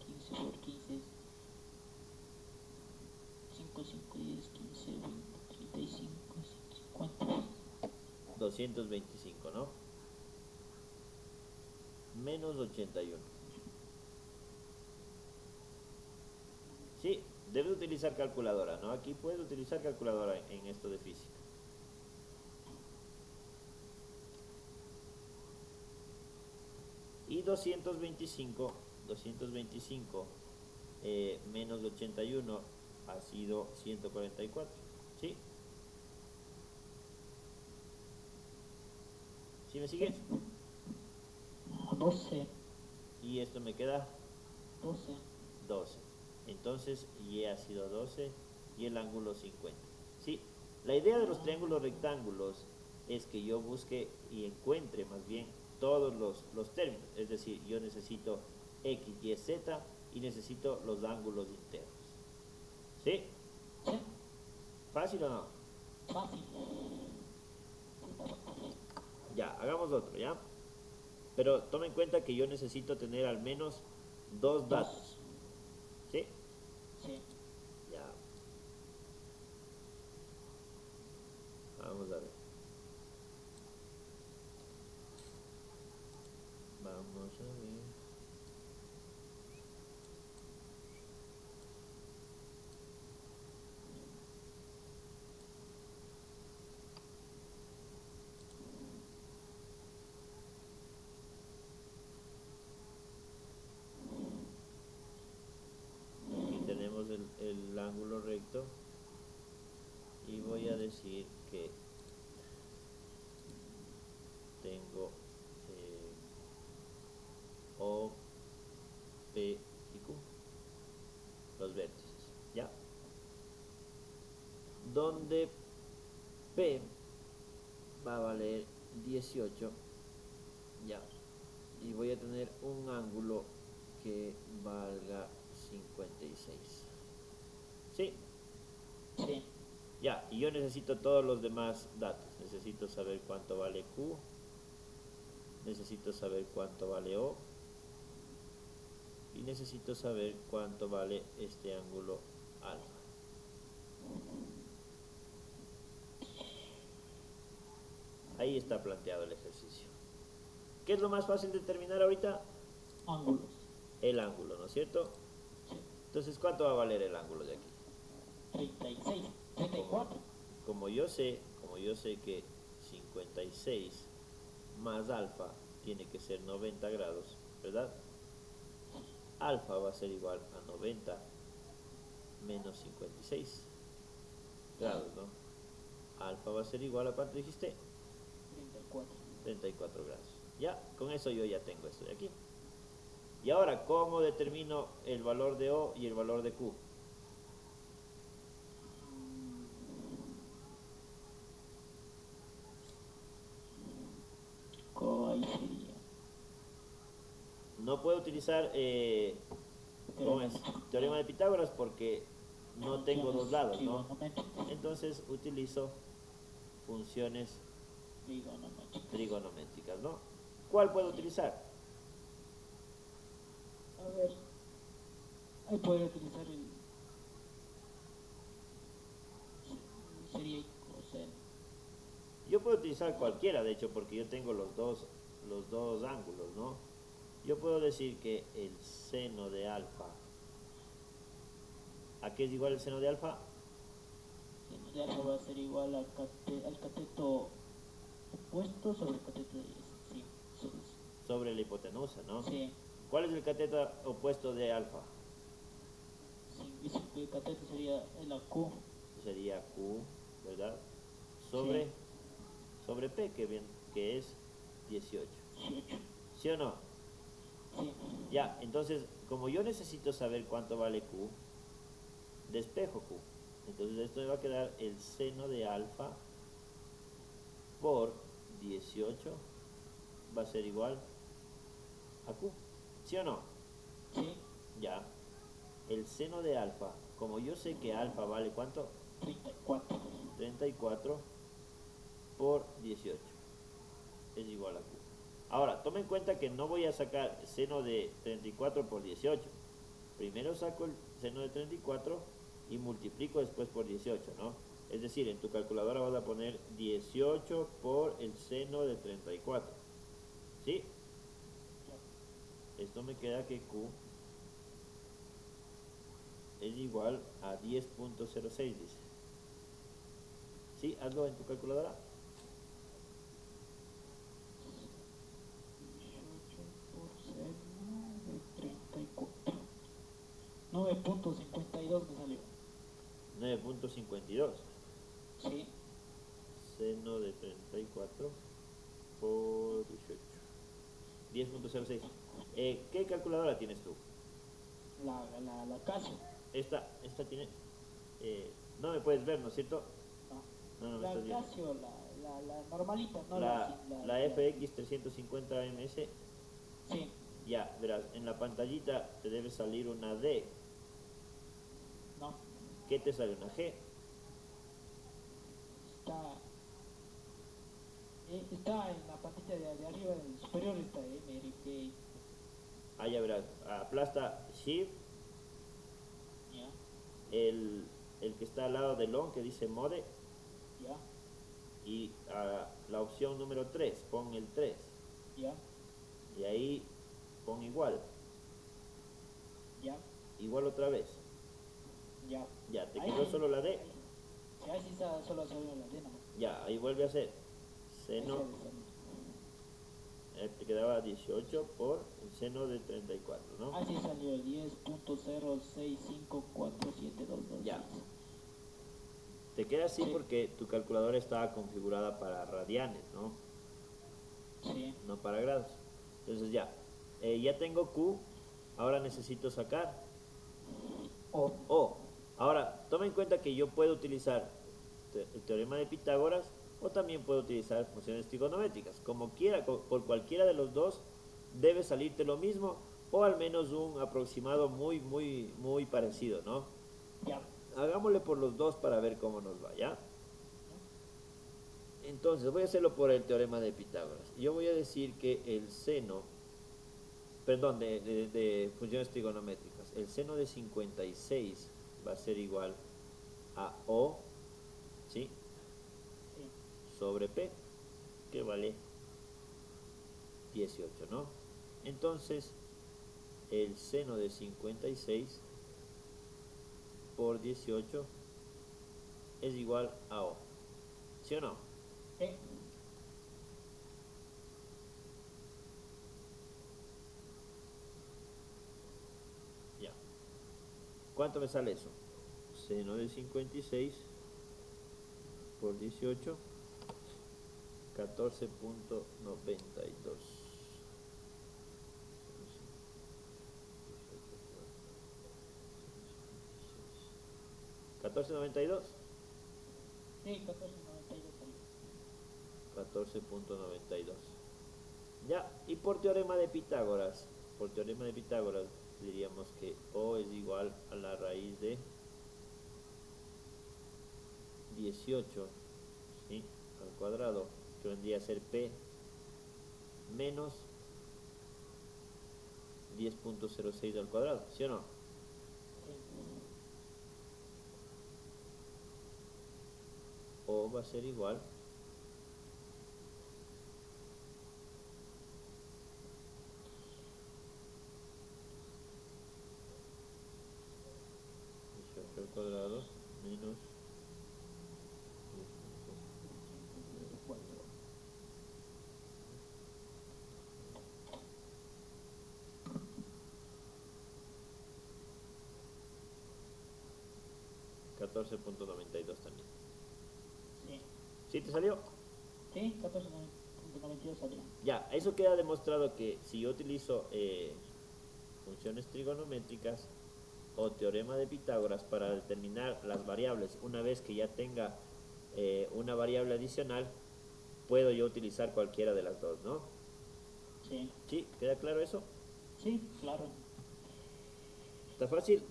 15 por 15 es 5, 5, 10, 15, 20, 35, 50. 225, ¿no? Menos 81. Sí, debes utilizar calculadora, ¿no? Aquí puedes utilizar calculadora en esto de física. Y 225 menos 81 ha sido 144, ¿sí? ¿Sí me sigues? 12. Y esto me queda 12. 12. Entonces y ha sido 12 y el ángulo 50. ¿Sí? La idea de los triángulos rectángulos es que yo busque y encuentre más bien todos los términos. Es decir, yo necesito x, y, z y necesito los ángulos internos. ¿Sí? Sí. ¿Fácil o no? Fácil. Ya, hagamos otro, ¿ya? Pero tome en cuenta que yo necesito tener al menos dos datos. ¿Sí? Sí. Ya. Vamos a ver. Vamos a ver. Aquí tenemos el ángulo recto y voy a decir que tengo O, P y Q, los vértices, ¿ya? Donde P va a valer 18, ¿ya? Y voy a tener un ángulo que valga 56. ¿Sí? Sí. Ya, y yo necesito todos los demás datos. Necesito saber cuánto vale Q, necesito saber cuánto vale O, y necesito saber cuánto vale este ángulo alfa. Ahí está planteado el ejercicio. ¿Qué es lo más fácil de determinar ahorita? Ángulos. El ángulo, ¿no es cierto? Sí. Entonces, ¿cuánto va a valer el ángulo de aquí? 36, 34. Como yo sé que 56 más alfa tiene que ser 90 grados, ¿verdad? Alfa va a ser igual a 90 menos 56 grados, ¿no? Alfa va a ser igual a ¿cuánto dijiste? 34. 34 grados. Ya, con eso yo ya tengo esto de aquí. Y ahora, ¿cómo determino el valor de O y el valor de Q? Ahí sería. No puedo utilizar ¿cómo es? Teorema de Pitágoras porque no tengo dos lados, ¿no? Entonces utilizo funciones trigonométricas, ¿no? ¿Cuál puedo utilizar? A ver. Ahí podría utilizar el. Sería coseno. Yo puedo utilizar cualquiera, de hecho, porque yo tengo los dos ángulos, ¿no? Yo puedo decir que el seno de alfa, ¿a qué es igual el seno de alfa? Seno de alfa va a ser igual al cateto opuesto sobre el cateto de. Sí, Sobre la hipotenusa, ¿no? sí. ¿Cuál es el cateto opuesto de alfa? Sí, el cateto sería la Q. Sería Q, ¿verdad? Sobre, Sí. sobre P, que es 18. 18. ¿Sí o no? Sí. Ya, entonces, como yo necesito saber cuánto vale Q, despejo Q. Entonces esto me va a quedar el seno de alfa por 18 va a ser igual a Q. ¿Sí o no? Sí. Ya. El seno de alfa, como yo sé que alfa vale ¿cuánto? 34. 34 por 18 es igual a Q. Ahora, tome en cuenta que no voy a sacar seno de 34 por 18. Primero saco el seno de 34 y multiplico después por 18, ¿no? Es decir, en tu calculadora vas a poner 18 por el seno de 34. ¿Sí? Esto me queda que Q es igual a 10.06, dice. ¿Sí? Hazlo en tu calculadora. 18 por seno de 34. 9.52 me salió. 9.52. Sí. Seno de 34 por 18. 10.06. ¿Qué calculadora tienes tú? La Casio. Esta tiene... no me puedes ver, ¿no es cierto? No. No me La estás viendo. Casio, la normalita, no La FX 350 MS. Sí. Ya, verás, en la pantallita te debe salir una D. No. ¿Qué te sale? Una G. Está en la pantalla de arriba, del superior está MRP. Ah, ya verás, aplasta Shift, Ya. el que está al lado del ON que dice Mode, Ya. y la opción número 3, pon el 3. Ya. Y ahí pon igual. Ya. Igual otra vez. Ya. Ya, te Ahí quedó sí, solo la D. ahí sí está solo la D nomás. Ya, ahí vuelve a ser. Seno, te quedaba 18 por el seno de 34, ¿no? Así salió 10.06547226. Ya. Te queda así Sí. porque tu calculadora estaba configurada para radianes, ¿no? Sí. no para grados. Entonces ya tengo Q, ahora necesito sacar O. O. Ahora, toma en cuenta que yo puedo utilizar el teorema de Pitágoras o también puedo utilizar funciones trigonométricas. Como quiera, por cualquiera de los dos, debe salirte lo mismo o al menos un aproximado muy parecido, ¿no? Ya. Hagámosle por los dos para ver cómo nos va, ¿ya? Entonces, voy a hacerlo por el teorema de Pitágoras. Yo voy a decir que el seno, perdón, de funciones trigonométricas, el seno de 56 va a ser igual a O, ¿sí? Sí. Sobre P, que vale 18, ¿no? Entonces, el seno de 56 por 18 es igual a O, ¿sí o no? Sí. Ya. ¿Cuánto me sale eso? Seno de 56 por 18, 14.92. 14.92. Sí, 1492 salió. 14.92. Ya, y por teorema de Pitágoras diríamos que O es igual a la raíz de 18, ¿sí? Al cuadrado, que vendría a ser P menos 10.06 al cuadrado, ¿sí o no? Sí. O va a ser igual al cuadrado menos 14.92 también. Sí. ¿Sí te salió? Sí, 1492 salió. Ya, eso queda demostrado que si yo utilizo funciones trigonométricas o teorema de Pitágoras para determinar las variables, una vez que ya tenga una variable adicional, puedo yo utilizar cualquiera de las dos, ¿no? Sí. ¿Sí? ¿Queda claro eso? Sí, claro. ¿Está fácil?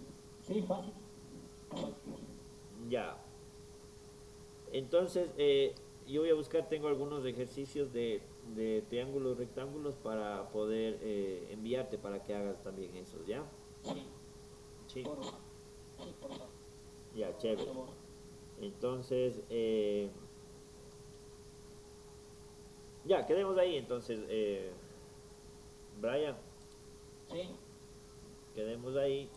Sí, fácil. Ya. Entonces, yo voy a buscar, tengo algunos ejercicios de triángulos, rectángulos para poder enviarte para que hagas también eso, ¿ya? Sí. Sí. Por favor. Sí, por favor. Ya, chévere. Por favor. Entonces, ya, quedemos ahí. Entonces, Brian, Sí. quedemos ahí.